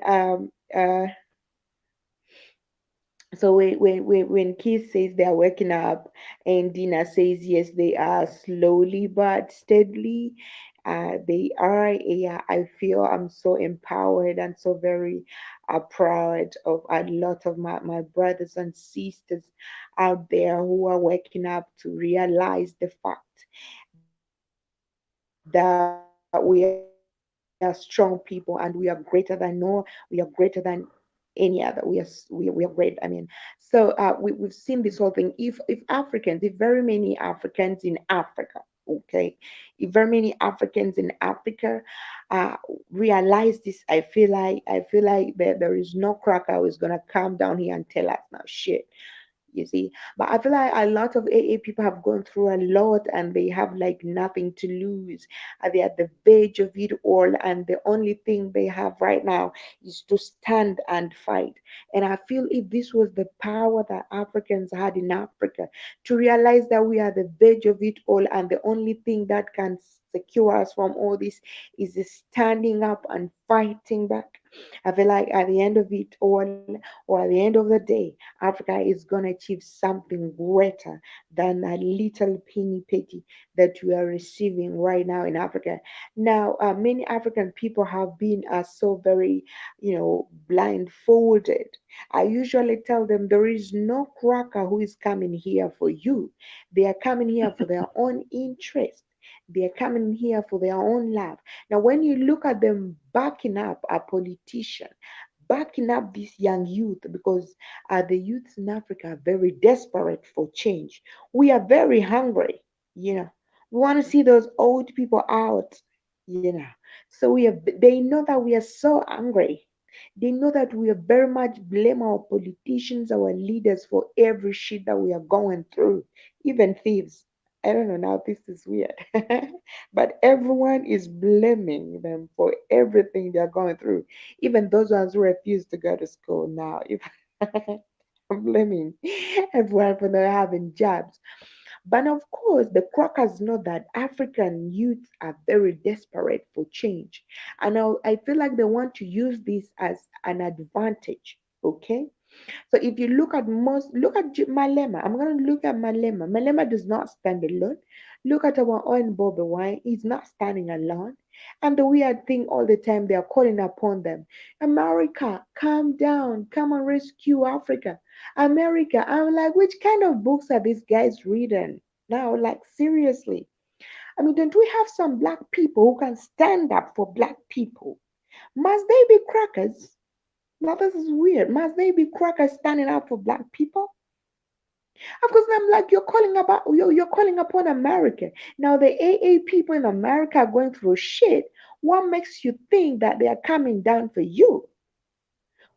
Keith says they are waking up and Dina says yes, they are slowly but steadily. They are. Yeah, I feel I'm so empowered and so very proud of a lot of my brothers and sisters out there who are waking up to realize the fact that we are strong people and we are greater than no, we are greater than any other. We are great. I mean, so we've seen this whole thing. If Africans, if very many Africans in Africa, okay, if very many Africans in Africa realize this, I feel like there is no cracker who is gonna come down here and tell us now shit. You see, but I feel like a lot of AA people have gone through a lot and they have like nothing to lose. They're at the verge of it all, and the only thing they have right now is to stand and fight. And I feel if this was the power that Africans had in Africa, to realize that we are the verge of it all, and the only thing that can secure us from all this is standing up and fighting back. I feel like at the end of it all, or at the end of the day, Africa is going to achieve something greater than a little penny petty that we are receiving right now in Africa. Now, many African people have been so very, blindfolded. I usually tell them there is no cracker who is coming here for you. They are coming here for their own interest. They are coming here for their own love. Now, when you look at them backing up a politician, backing up this young youth, because the youths in Africa are very desperate for change. We are very hungry, you know. We want to see those old people out, you know. So they know that we are so angry. They know that we are very much blame our politicians, our leaders for every shit that we are going through, even thieves. I don't know now, this is weird. But everyone is blaming them for everything they're going through. Even those ones who refuse to go to school now. If I'm blaming everyone for not having jobs. But of course, the crackers know that African youth are very desperate for change. And I feel like they want to use this as an advantage. Okay. So if you look at Malema, I'm going to look at Malema. Malema does not stand alone. Look at our own Bobby Wine. He's not standing alone. And the weird thing all the time, they are calling upon them. America, calm down. Come and rescue Africa. America. I'm like, which kind of books are these guys reading? Now, like, seriously. I mean, don't we have some black people who can stand up for black people? Must they be crackers? Now this is weird. Must they be crackers standing up for black people? Of course, I'm like, you're calling upon America. Now the AA people in America are going through shit. What makes you think that they are coming down for you?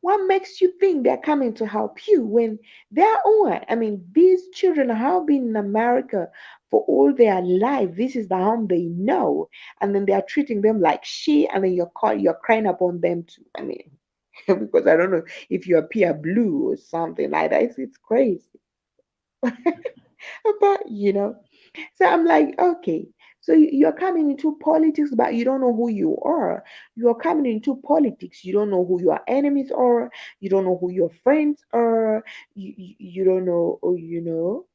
What makes you think they're coming to help you when they're on? I mean, these children have been in America for all their life. This is the home they know, and then they are treating them like shit, and then you're crying upon them too. I mean, because I don't know if you appear blue or something like that. It's crazy. But so I'm like, okay, so you're coming into politics, but you don't know who you are. You're coming into politics, you don't know who your enemies are, you don't know who your friends are, you don't know,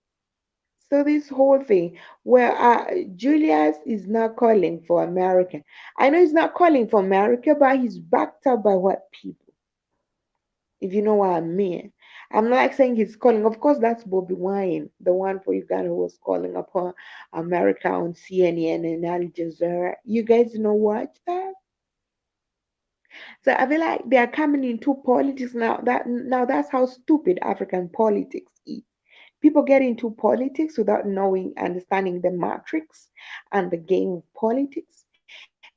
So this whole thing where Julius is not calling for America. I know he's not calling for America, but he's backed up by what people, if you know what I mean. I'm not like saying he's calling. Of course, that's Bobby Wine, the one for Uganda who was calling upon America on CNN and Al Jazeera. You guys know watch that? So I feel like they are coming into politics now. That's how stupid African politics is. People get into politics without knowing, understanding the matrix and the game of politics.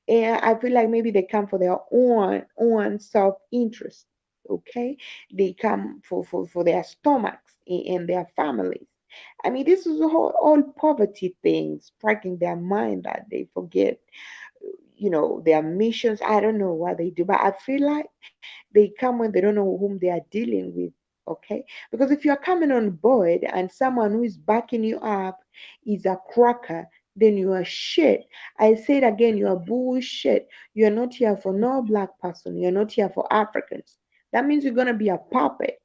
And I feel like maybe they come for their own self-interest. Okay, they come for their stomachs and their families. I mean, this is all poverty things striking their mind that they forget, their missions. I don't know what they do, but I feel like they come when they don't know whom they are dealing with. Okay, because if you're coming on board and someone who is backing you up is a cracker, then you are shit. I say it again, you are bullshit. You're not here for no black person. You're not here for Africans. That means you're gonna be a puppet.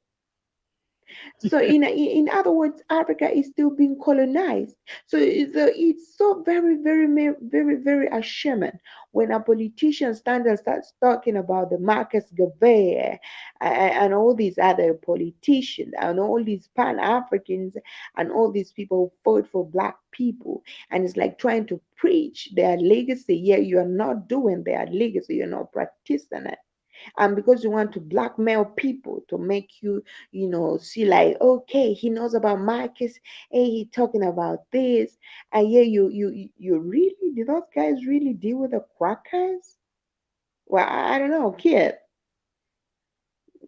So in other words, Africa is still being colonized. So it's so very, very, very, very ashamed when a politician stands and starts talking about the Marcus Garvey and all these other politicians and all these Pan Africans and all these people who fought for black people, and it's like trying to preach their legacy. Yeah, you are not doing their legacy. You're not practicing it, and because you want to blackmail people to make you, see like, okay, he knows about Marcus, hey, he talking about this, and yeah, you really, did those guys really deal with the crackers? Well, I don't know, kid.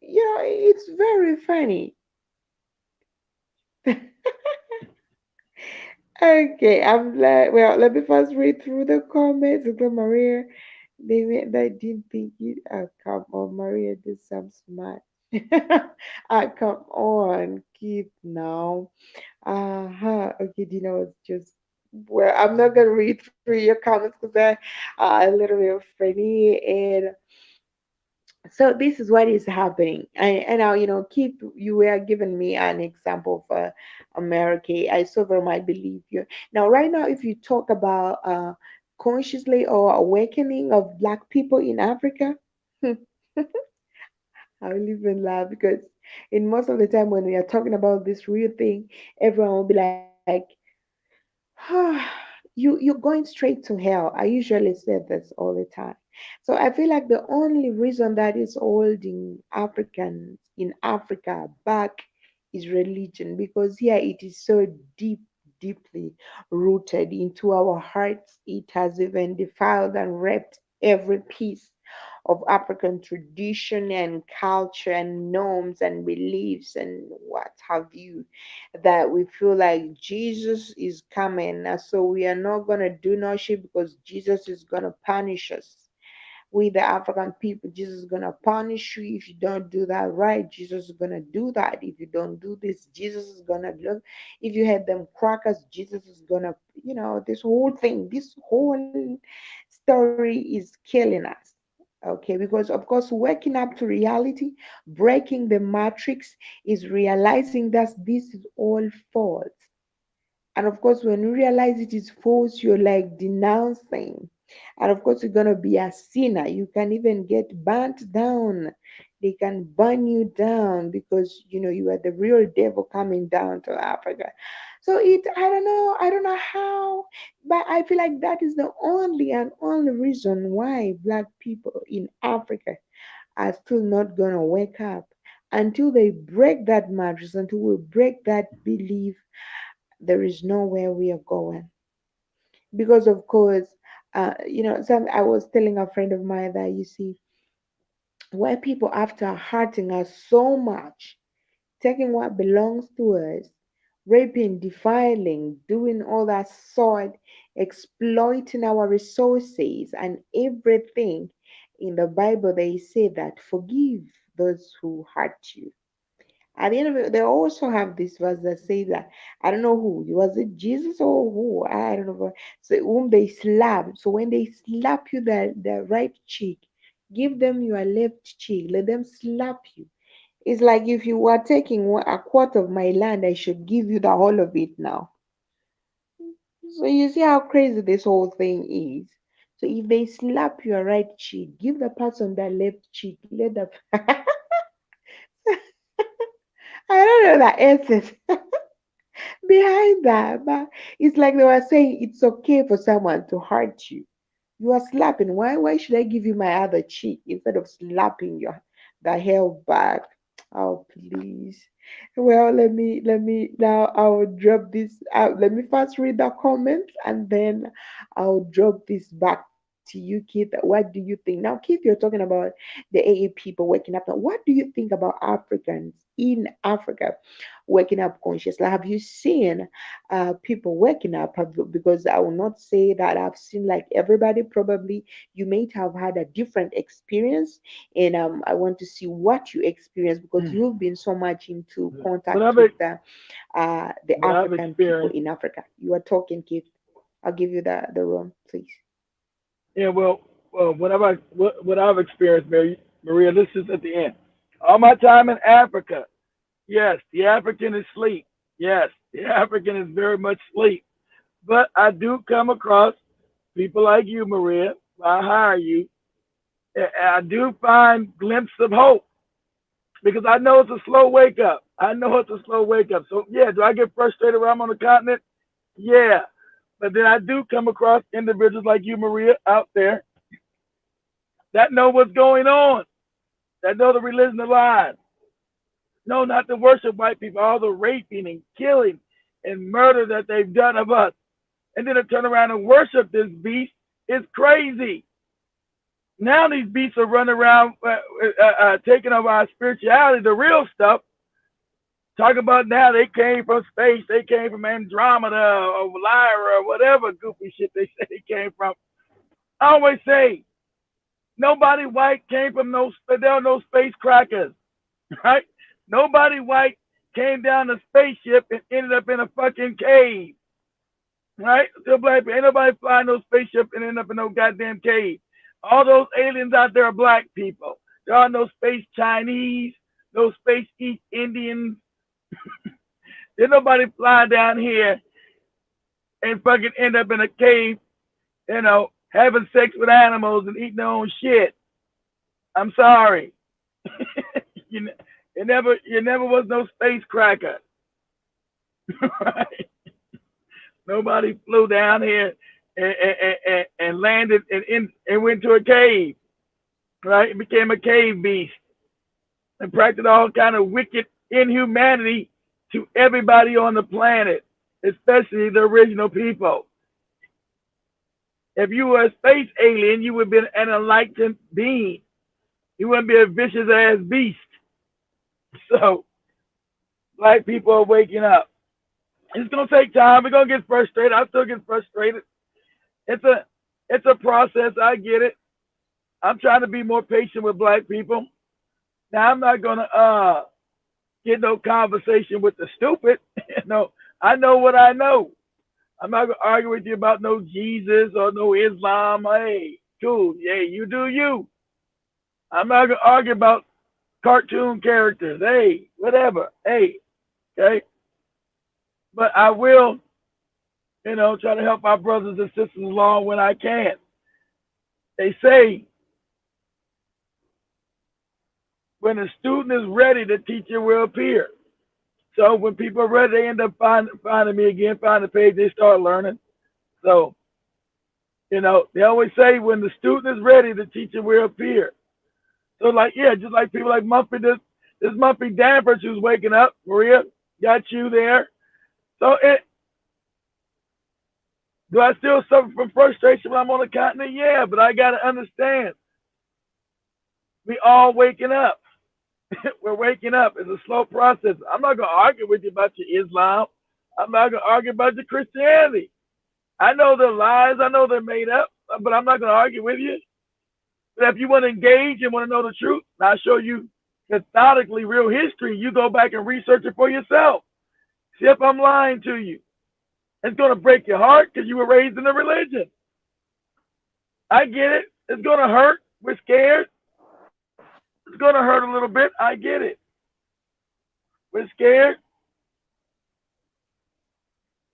It's very funny. Okay, I'm like, well, let me first read through the comments. Uncle Maria, they didn't think you. Oh, come on, Maria, this sounds smart. Come on, Keith, now. Okay, Dina was just. Well, I'm not gonna read through your comments because they're a little bit funny, and so this is what is happening. And now, Keith, you were giving me an example of America. I so very much believe you. Now, right now, if you talk about consciously or awakening of black people in Africa, I will even laugh because in most of the time when we are talking about this real thing, everyone will be like, you're going straight to hell. I usually say this all the time. So I feel like the only reason that is holding Africans in Africa back is religion, because here it is so deep, deeply rooted into our hearts. It has even defiled and wrapped every piece of African tradition and culture and norms and beliefs and what have you, that we feel like Jesus is coming. So we are not going to do no shit because Jesus is going to punish us. We the African people, Jesus is gonna punish you if you don't do that right. Jesus is gonna do that if you don't do this. Jesus is gonna look. If you had them crackers, Jesus is gonna, this whole thing, this whole story is killing us. Okay, because of course, waking up to reality, breaking the matrix is realizing that this is all false. And of course, when you realize it is false, you're like denouncing. And of course, you're going to be a sinner. You can even get burnt down. They can burn you down because, you are the real devil coming down to Africa. So I don't know how, but I feel like that is the only and only reason why Black people in Africa are still not going to wake up until they break that matrix, until we break that belief. There is nowhere we are going, because of course, some I was telling a friend of mine that, you see, why people, after hurting us so much, taking what belongs to us, raping, defiling, doing all that sort, exploiting our resources and everything. In the Bible they say that forgive those who hurt you. At the end of it, they also have this verse that says that, I don't know who, was it Jesus or who? I don't know. So whom they slap. So when they slap you the right cheek, give them your left cheek. Let them slap you. It's like if you were taking a quarter of my land, I should give you the whole of it now. So you see how crazy this whole thing is. So if they slap your right cheek, give the person the left cheek. Let the I don't know the essence behind that, but it's like they were saying it's okay for someone to hurt you. You are slapping. Why should I give you my other cheek instead of slapping your the hell back? Oh please. Well, let me now I'll drop this out. Let me first read the comments and then I'll drop this back to you, Keith. What do you think? Now, Keith, you're talking about the AA people waking up. Now, what do you think about Africans in Africa waking up consciously? Have you seen people waking up? Because I will not say that I've seen like everybody. Probably you may have had a different experience, and I want to see what you experienced because you've been so much into What contact I've with ex- the what I've African people experienced, in Africa. You are talking, Keith. I'll give you the room, please. yeah, what I've experienced, Maria, this is at the end. All my time in Africa, yes, the African is asleep. Yes, the African is very much asleep. But I do come across people like you, Maria. I hire you. I do find glimpses of hope because I know it's a slow wake up. I know it's a slow wake up. So yeah, do I get frustrated when I'm on the continent? Yeah. But then I do come across individuals like you, Maria, out there that know what's going on, that know the religion of lies. No, not to worship white people, all the raping and killing and murder that they've done of us. And then to turn around and worship this beast is crazy. Now these beasts are running around taking over our spirituality, the real stuff. Talk about now they came from space, they came from Andromeda or Lyra or whatever goofy shit they say they came from. I always say nobody white came from there are no space crackers, right? Nobody white came down a spaceship and ended up in a fucking cave, right? Still black people. Ain't nobody flying no spaceship and end up in no goddamn cave. All those aliens out there are black people. There are no space Chinese, no space East Indians. There's nobody flying down here and fucking end up in a cave, having sex with animals and eating their own shit. I'm sorry. you, you never was no space cracker. Right? Nobody flew down here and landed and went to a cave, right? And became a cave beast and practiced all kind of wicked inhumanity to everybody on the planet. especially the original people. If you were a space alien, you would be an enlightened being. You wouldn't be a vicious ass beast. So black people are waking up. It's gonna take time. We're gonna get frustrated. I still get frustrated. It's a it's a process. I get it. I'm trying to be more patient with black people. Now I'm not gonna get no conversation with the stupid. No, I know what I know. I'm not gonna argue with you about no Jesus or no Islam. Hey, cool. Yeah, you do you. I'm not gonna argue about cartoon characters. Hey, whatever. Hey, okay. But I will, try to help our brothers and sisters along when I can. They say when a student is ready, the teacher will appear. So when people are ready, they end up finding me again, find the page, they start learning. So, they always say when the student is ready, the teacher will appear. So like, yeah, just like people like Mumpy, this Mumpy Danvers who's waking up, Maria, got you there. So do I still suffer from frustration when I'm on the continent? Yeah, but I gotta understand, we all waking up. We're waking up. It's a slow process. I'm not gonna argue with you about your Islam. I'm not gonna argue about your Christianity. I know they're lies. I know they're made up, but I'm not gonna argue with you. But if you want to engage and want to know the truth, I'll show you methodically real history. You go back and research it for yourself. See if I'm lying to you. It's gonna break your heart because you were raised in a religion. I get it. It's gonna hurt. We're scared. It's gonna hurt a little bit. I get it. We're scared.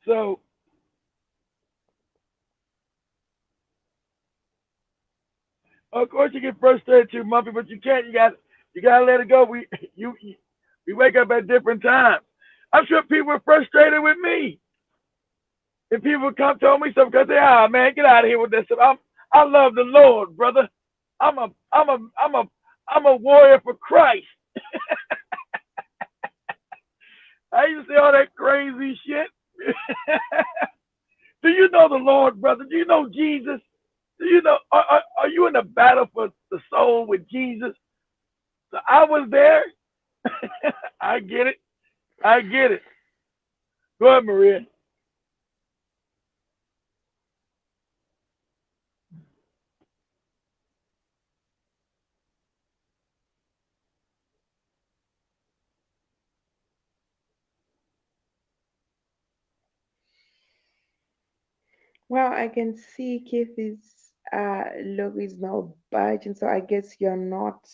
So of course you get frustrated too, Mumpy, but you can't. You gotta let it go. We wake up at different times. I'm sure people are frustrated with me. If people come tell me something, because they, man, get out of here with this stuff. I love the Lord, brother. I'm a I'm a I'm a I'm a warrior for Christ. I used to say all that crazy shit. Do you know the Lord, brother? Do you know Jesus? Do you know? Are you in the battle for the soul with Jesus? So I was there. I get it. I get it. Go ahead, Maria. Well, I can see Kathy's logo is now budging, so I guess you're not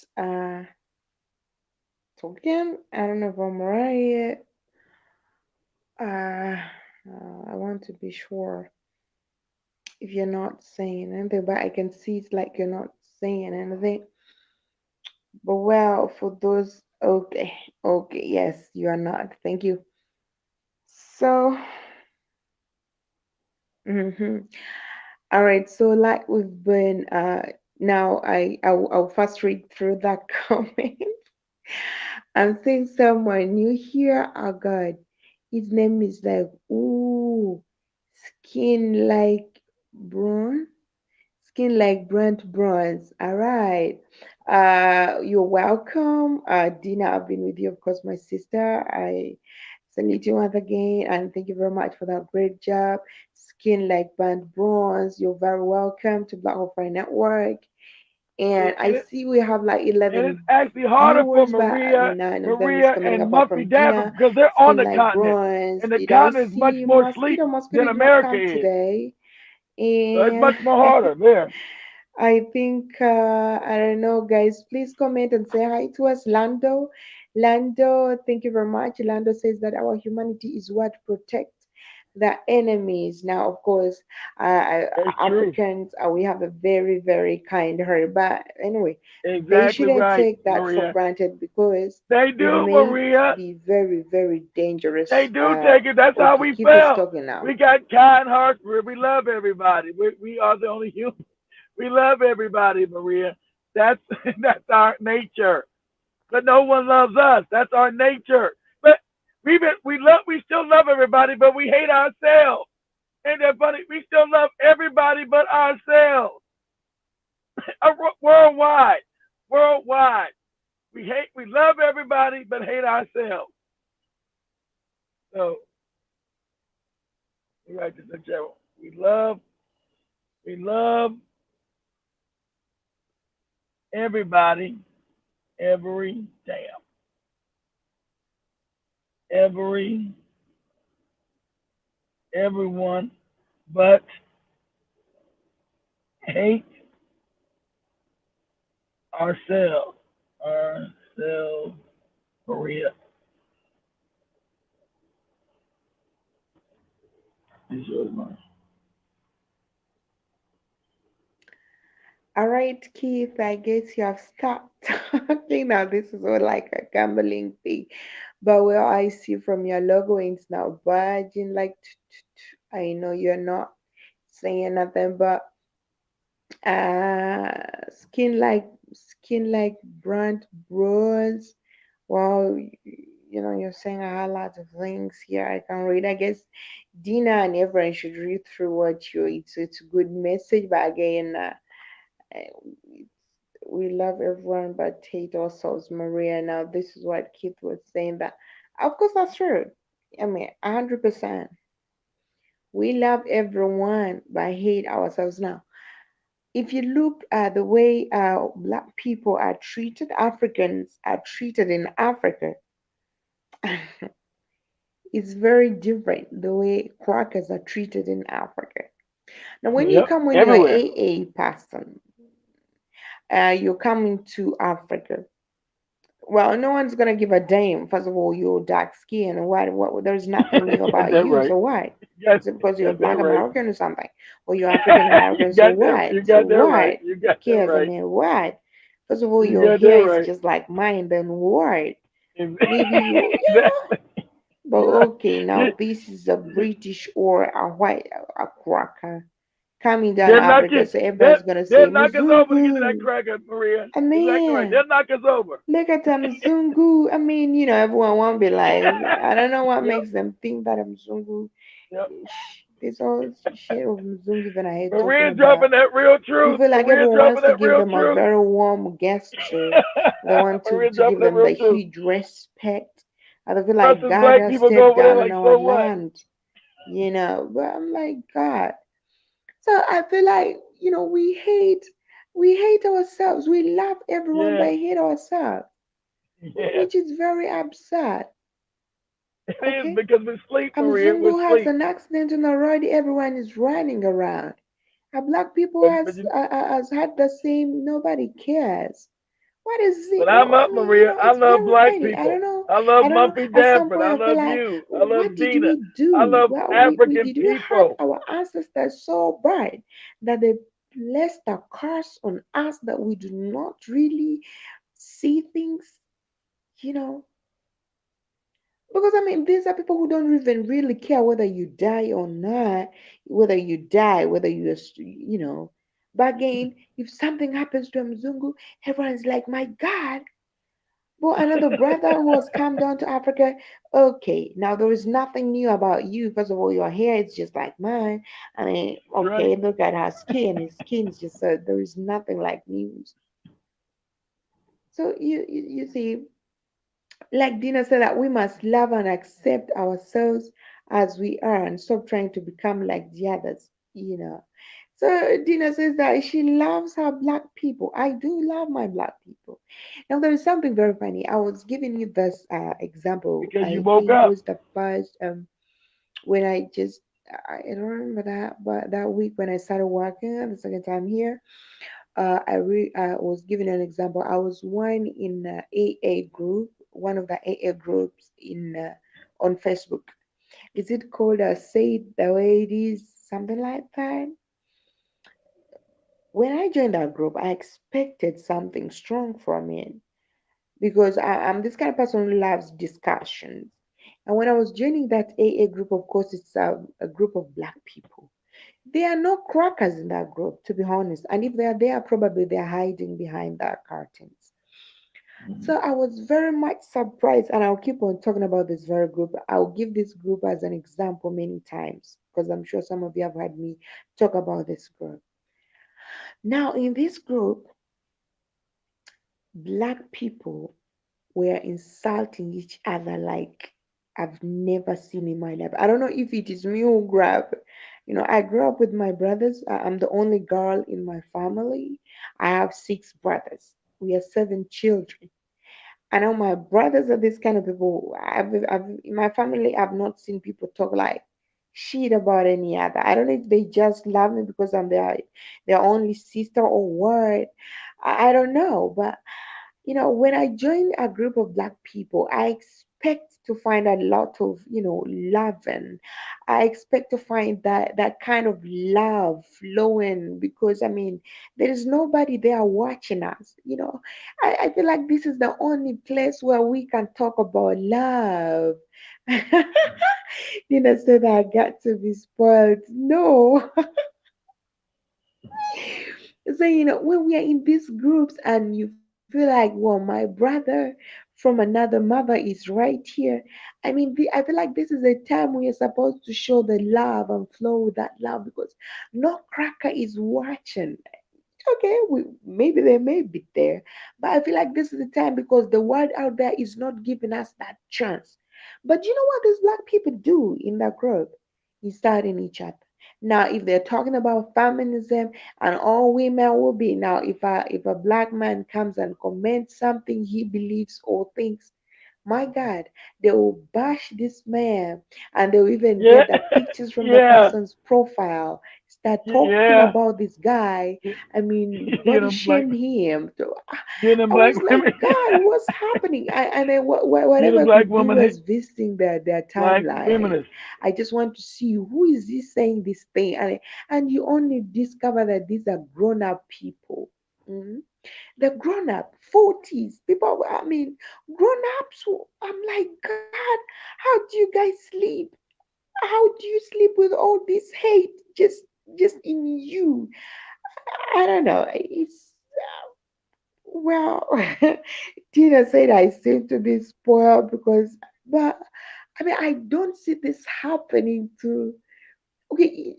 talking. I don't know if I'm right. I want to be sure if you're not saying anything, but I can see it's like you're not saying anything. But well, for those, okay, okay, yes, you are not. Thank you. So, mhm. All right. So, like we've been, now I'll first read through that comment. I'm seeing someone new here. Oh God, his name is like ooh, skin like bronze. Skin like burnt bronze. All right. You're welcome. Dina, I've been with you, of course, my sister. I salute you once again and thank you very much for that great job. Skin like burnt bronze. You're very welcome to Black Hole Network. Yeah, And I see we have like and it's 11 actually harder for viewers, but Maria, 9 of them is Maria coming and apart Mumpy from Dapper Dina. because they're on Skin the like continent, bronze. and the Did I continent is much see more sleep Mosquito? Mosquito than did not America come is. today. So it's And much more harder there. I think I don't know, guys. Please comment and say hi to us, Lando. Lando, thank you very much. Lando says that our humanity is what protects the enemies. Now, of course, That's true. Africans, we have a very, very kind heart. But anyway, they Exactly shouldn't right, take that for Maria. granted because They it do, may Maria. be very, very They dangerous. do take it. That's how Okay, we keep us felt. talking now. We got kind hearts. We love everybody. We are the only human. We love everybody, Maria. That's that's our nature. But no one loves us. That's our nature. But We still love everybody, but we hate ourselves. Ain't that funny? We still love everybody but ourselves. Worldwide, worldwide. We love everybody but hate ourselves. So we write this in chat. We love, we love everybody, every damn, every, everyone, but hate ourselves, ourselves, Maria. This is mine. All right, Keith, I guess you have stopped talking now. This is all like a gambling thing. But well, I see from your logo, it's now budging like I know you're not saying nothing, but uh skin like skin like brand bros. Well, you're saying a whole lot of things here. I can read. I guess Dina and everyone should read through what you. It's a good message, but again, we love everyone but hate ourselves, Maria. Now, this is what Keith was saying. That, of course, that's true. I mean, 100%. We love everyone but hate ourselves. Now, if you look at the way black people are treated, Africans are treated in Africa, it's very different the way crackers are treated in Africa. Now, when you Yep, come when you're an everywhere. AA person, you're coming to Africa. Well, no one's gonna give a damn. First of all, you're dark skin, and what? There's nothing new You got about that you. right. So what? Yes, Is it because you you're got that Black right. American or something, or you're African American? So You what? So got that right. what? You Who got that cares? I right. mean, what? First of all, You your got that hair is right. just like mine. Then what? Maybe Exactly. but You're right. okay. Now You, this is a you, British or a white a cracker coming down they'll knock Africa, you. so They'll, everybody's gonna say they'll knock us over to get to that Mzungu. cracker, Maria. I Exactly right. mean. They'll knock us over. Look at them Zungu. I mean, everyone won't be like, I don't know what Yep. makes them think that I'm Zungu. Yep. This whole shit of Mzungu even I hate talking Maria about. dropping that real You truth. feel like Maria everyone dropping wants to that give real them a truth. very warm gesture. They want Maria to dropping give that them the real truth. huge respect. And they feel Us like as God black has people go stepped over there down in like, our so what? land. But I'm like, God. So I feel like, we hate ourselves. We love everyone but Yeah. hate ourselves, Yeah. which is very absurd. It is Okay? because we're asleep, Maria. We're Zungu has asleep. an accident and already everyone is running around. A black people But has you, has had the same. Nobody cares. What is it? but I'm I up, mean, Maria. I it's love very black funny. I don't people. know. I love I don't know. Mumpy At some Danford. point, I I feel love like, you. I love what did Dina. we I do? love Well, we African did we hurt people. our ancestors so bad that they placed a curse on us that we do not really see things. You know, Because I mean, these are people who don't even really care whether you die or not, whether you die, whether you. But again, if something happens to a Mzungu, everyone's like, my God. Well, another brother who has come down to Africa, okay, now there is nothing new about you. First of all, your hair is just like mine. I mean, That's right. okay, look at her skin. His skin is just, there is nothing like news. So you see, like Dina said, that we must love and accept ourselves as we are and stop trying to become like the others. So Dina says that she loves her black people. I do love my black people. Now there is something very funny. I was giving you this example. Because you I woke think it up. was the past when I don't remember that, but that week when I started working the second time here, I was giving an example. I was one in AA group, one of the AA groups in on Facebook. Is it called Say It the Way It Is, something like that? When I joined that group, I expected something strong from it because I'm this kind of person who loves discussions. And when I was joining that AA group, of course, it's a group of black people. There are no crackers in that group, to be honest. And if they are there, probably they are hiding behind the curtains. So I was very much surprised, and I'll keep on talking about this very group. I'll give this group as an example many times because I'm sure some of you have heard me talk about this group. Now, in this group, black people were insulting each other like I've never seen in my life. I don't know if it is me who grew up. I grew up with my brothers. I'm the only girl in my family. I have six brothers. We are seven children. I know my brothers are this kind of people. In my family, I've not seen people talk like shit about any other. I don't know if they just love me because I'm their only sister or what. I don't know, but when I join a group of black people, I expect to find a lot of, love, and I expect to find that kind of love flowing because there is nobody there watching us. I feel like this is the only place where we can talk about love. Say that I got to be spoiled. No. So, when we are in these groups and you feel like, well, my brother from another mother is right here. I feel like this is a time we are supposed to show the love and flow with that love because no cracker is watching. Okay, maybe they may be there, but I feel like this is the time because the world out there is not giving us that chance. But you know what these black people do in that group? Is starting each other. Now, if they're talking about feminism and all women will be now, if a black man comes and comments something he believes or thinks, my God, they will bash this man and they'll even Yeah, get the pictures from the yeah, person's profile, start talking yeah. about this guy. You Body know, black, shame him. So getting them I black was like, women, God, what's happening? And then getting whatever I black could do women was hate visiting their black timeline. feminists. I just want to see who is this saying this thing, and you only discover that these are grown up people. Mhm. The grown up 40s people. Grown ups. I'm like, God, how do you guys sleep? How do you sleep with all this hate just in you? I don't know. It's well, Tina said I seem to be spoiled but I don't see this happening to. Okay,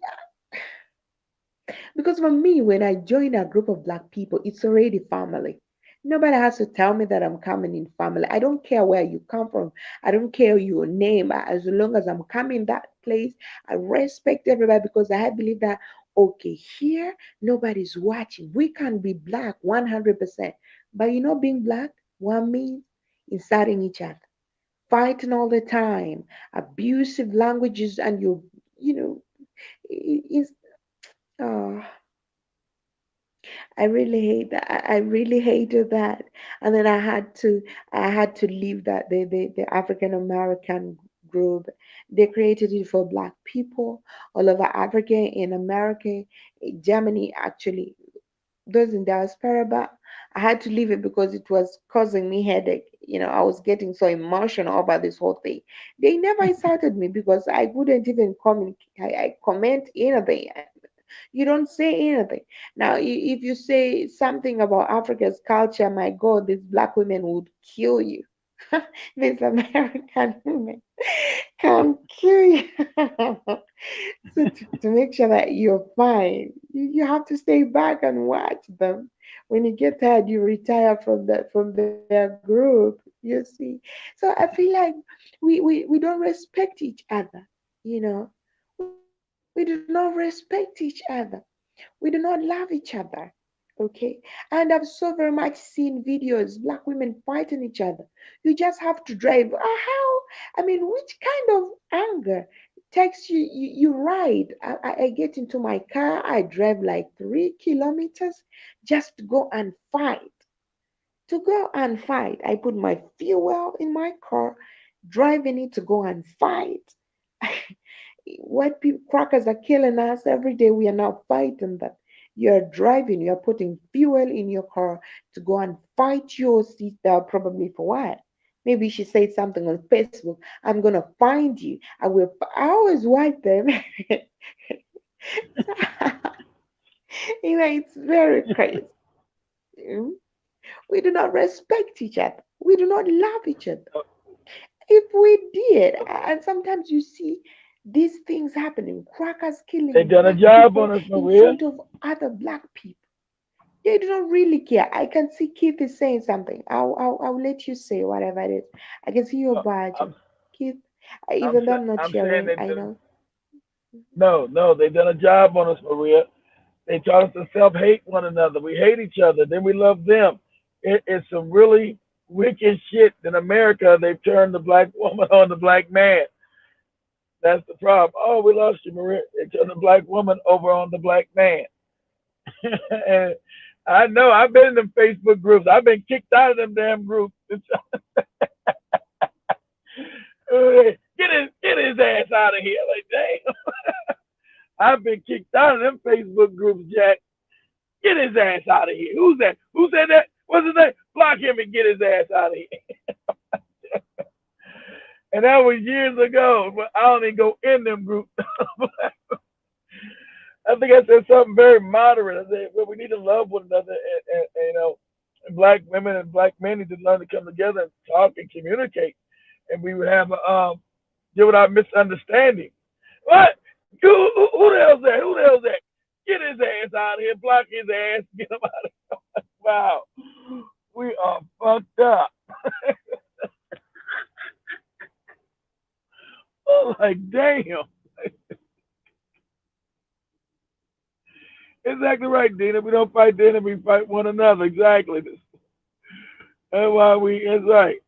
because for me, when I join a group of black people, it's already family. Nobody has to tell me that I'm coming in family. I don't care where you come from. I don't care your name. As long as I'm coming that place, I respect everybody because I believe that, okay, here, nobody's watching. We can be black 100%. But being black, what means insulting each other, fighting all the time, abusive languages, and you know, it's, uh, I really hate that. I really hated that. And then I had to leave that the African American group. They created it for black people all over Africa, in America, Germany actually. Those in diaspora, but I had to leave it because it was causing me headache. I was getting so emotional about this whole thing. They never insulted me because I wouldn't even I comment anything. You don't say anything. Now, if you say something about Africa's culture, my God, these black women would kill you. These American women can kill you. So to make sure that you're fine, you have to stay back and watch them. When you get tired, you retire from their group. You see. So I feel like we don't respect each other. You know, we do not respect each other. We do not love each other. Okay. And I've so very much seen videos, black women fighting each other. You just have to drive. How? Which kind of anger takes you ride? I get into my car, I drive like 3 kilometers just to go and fight. To go and fight. I put my fuel in my car, driving it to go and fight. White people crackers are killing us every day. We are now fighting them. You're driving, you're putting fuel in your car to go and fight your sister, probably for what? Maybe she said something on Facebook. I'm gonna find you. I always wipe them. It's very crazy. Mm. We do not respect each other. We do not love each other. If we did, and sometimes you see these things happening, crackers They killing done a black job people on us, in Maria. front of other black people. They do not really care. I can see Keith is saying something. I'll let you say whatever it is. I can see your Uh, badge. I'm Keith, I'm even though I'm not I'm saying sharing, they I done know. no, they done a job on us, Maria. They taught us to self hate one another. We hate each other, then we love them. It's some really wicked shit in America. They've turned the black woman on the black man. That's the problem. Oh, we lost you, Maria. They turned the black woman over on the black man. And I know I've been in them Facebook groups. I've been kicked out of them damn groups. Get his ass out of here. Like, damn. I've been kicked out of them Facebook groups, Jack. Get his ass out of here. Who's that? Who said that? What's his name? Block him and get his ass out of here. And that was years ago. But I don't even go in them groups. I think I said something very moderate. I said, well, we need to love one another, and and black women and black men need to learn to come together and talk and communicate, and we would have deal without misunderstanding. What? Who the hell's that? Who the hell's that? Get his ass out of here. Block his ass. Get him out of here. Wow. We are fucked up. Oh, like, damn. Exactly right, Dina. We don't fight the enemy, we fight one another. Exactly. That's why that's right.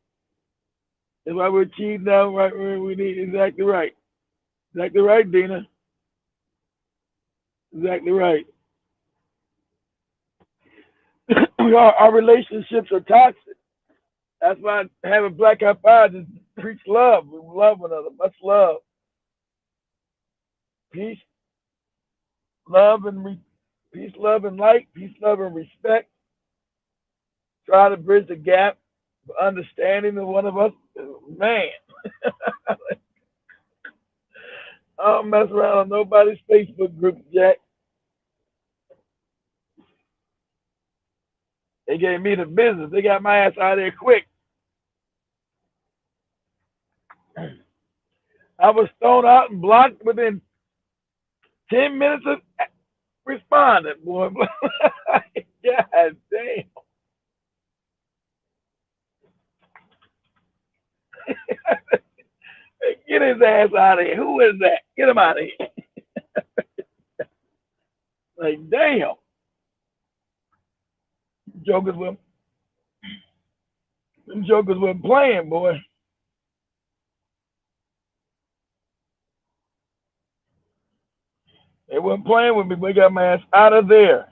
That's why we're cheating out right where we need. Exactly right. Exactly right, Dina. Exactly right. Our relationships are toxic. That's why having Black High Five just preach love. We love one another. Much love, peace, love, peace, love, and light. Peace, love, and respect. Try to bridge the gap for understanding of one of us. Man, I don't mess around on nobody's Facebook group, Jack. They gave me the business. They got my ass out of there quick. I was thrown out and blocked within 10 minutes of responding, boy. God damn. Get his ass out of here. Who is that? Get him out of here. Like, damn. Jokers were them jokers were playing, boy. They weren't playing with me. We got my ass out of there.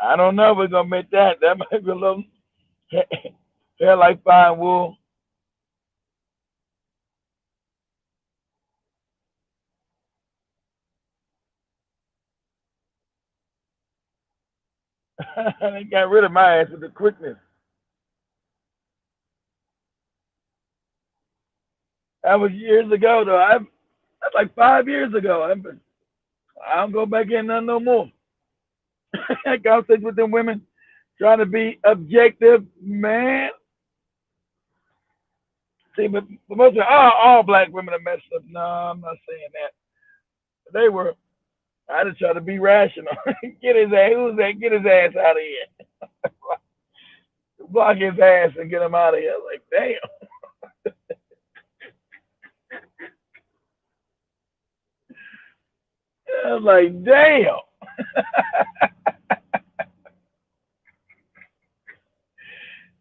I don't know if we're gonna make that. That might be a little hair like fine wool. They got rid of my ass with the quickness. That was years ago, though. That's like 5 years ago. I don't go back in none no more. I conversation with them women trying to be objective, man. See, but most of all black women are messed up. No, I'm not saying that. They were. I just try to be rational. Get his ass. Who's that? Get his ass out of here. Block his ass and get him out of here. Like, damn. I was like, damn.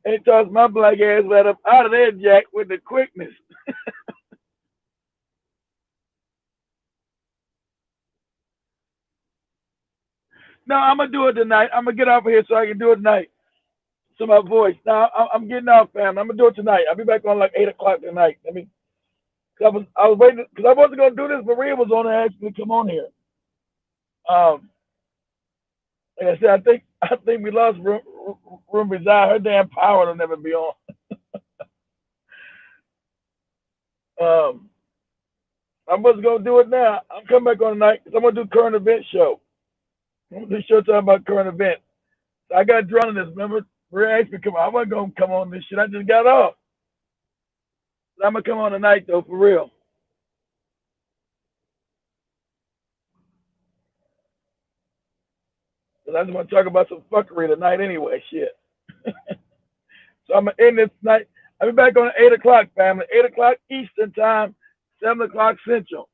They tossed my black ass right up out of there, Jack, with the quickness. No, I'm gonna do it tonight. I'm gonna get off of here so I can do it tonight. So my voice. Now I'm getting off, fam. I'm gonna do it tonight. I'll be back on like 8 o'clock tonight. I was waiting because I wasn't gonna do this. Maria was on to actually come on here. Like I said, I think we lost room reside. Her damn power will never be on. Um, I'm just gonna do it now. I'm coming back on tonight because I'm gonna do current event show. I'm gonna do a show talking about current events. So I got drawn in this. Remember, Maria asked me to come on. I wasn't gonna come on this shit. I just got off. So I'm gonna come on tonight though, for real. Cause I just want to talk about some fuckery tonight anyway. Shit. So I'm gonna end this night. I'll be back on 8 o'clock, family. 8 o'clock Eastern time, 7 o'clock Central.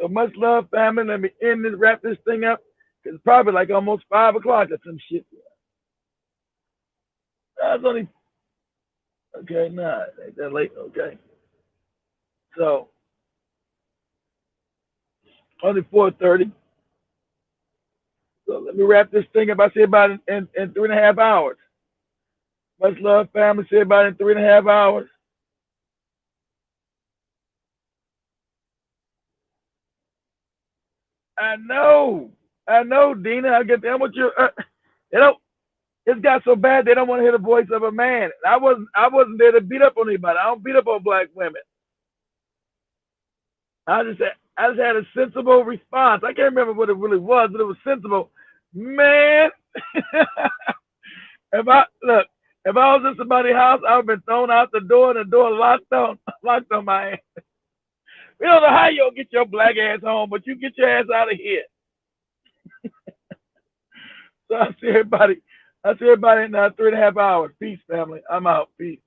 So much love, family. Let me end this, wrap this thing up. Cause it's probably like almost 5 o'clock or some shit. That's only okay. Nah, ain't that late. Okay. So only 4:30. So let me wrap this thing up. I say about in 3.5 hours. Much love, family. Say about in 3.5 hours. I know, Dina. I get them with your. You know, it's got so bad they don't want to hear the voice of a man. I wasn't there to beat up on anybody. I don't beat up on black women. I just had a sensible response. I can't remember what it really was, but it was sensible. Man, if I look, if I was in somebody's house, I would have been thrown out the door and the door locked on my ass. We don't know how you'll get your black ass home, but you get your ass out of here. So I see everybody in 3.5 hours. Peace, family. I'm out. Peace.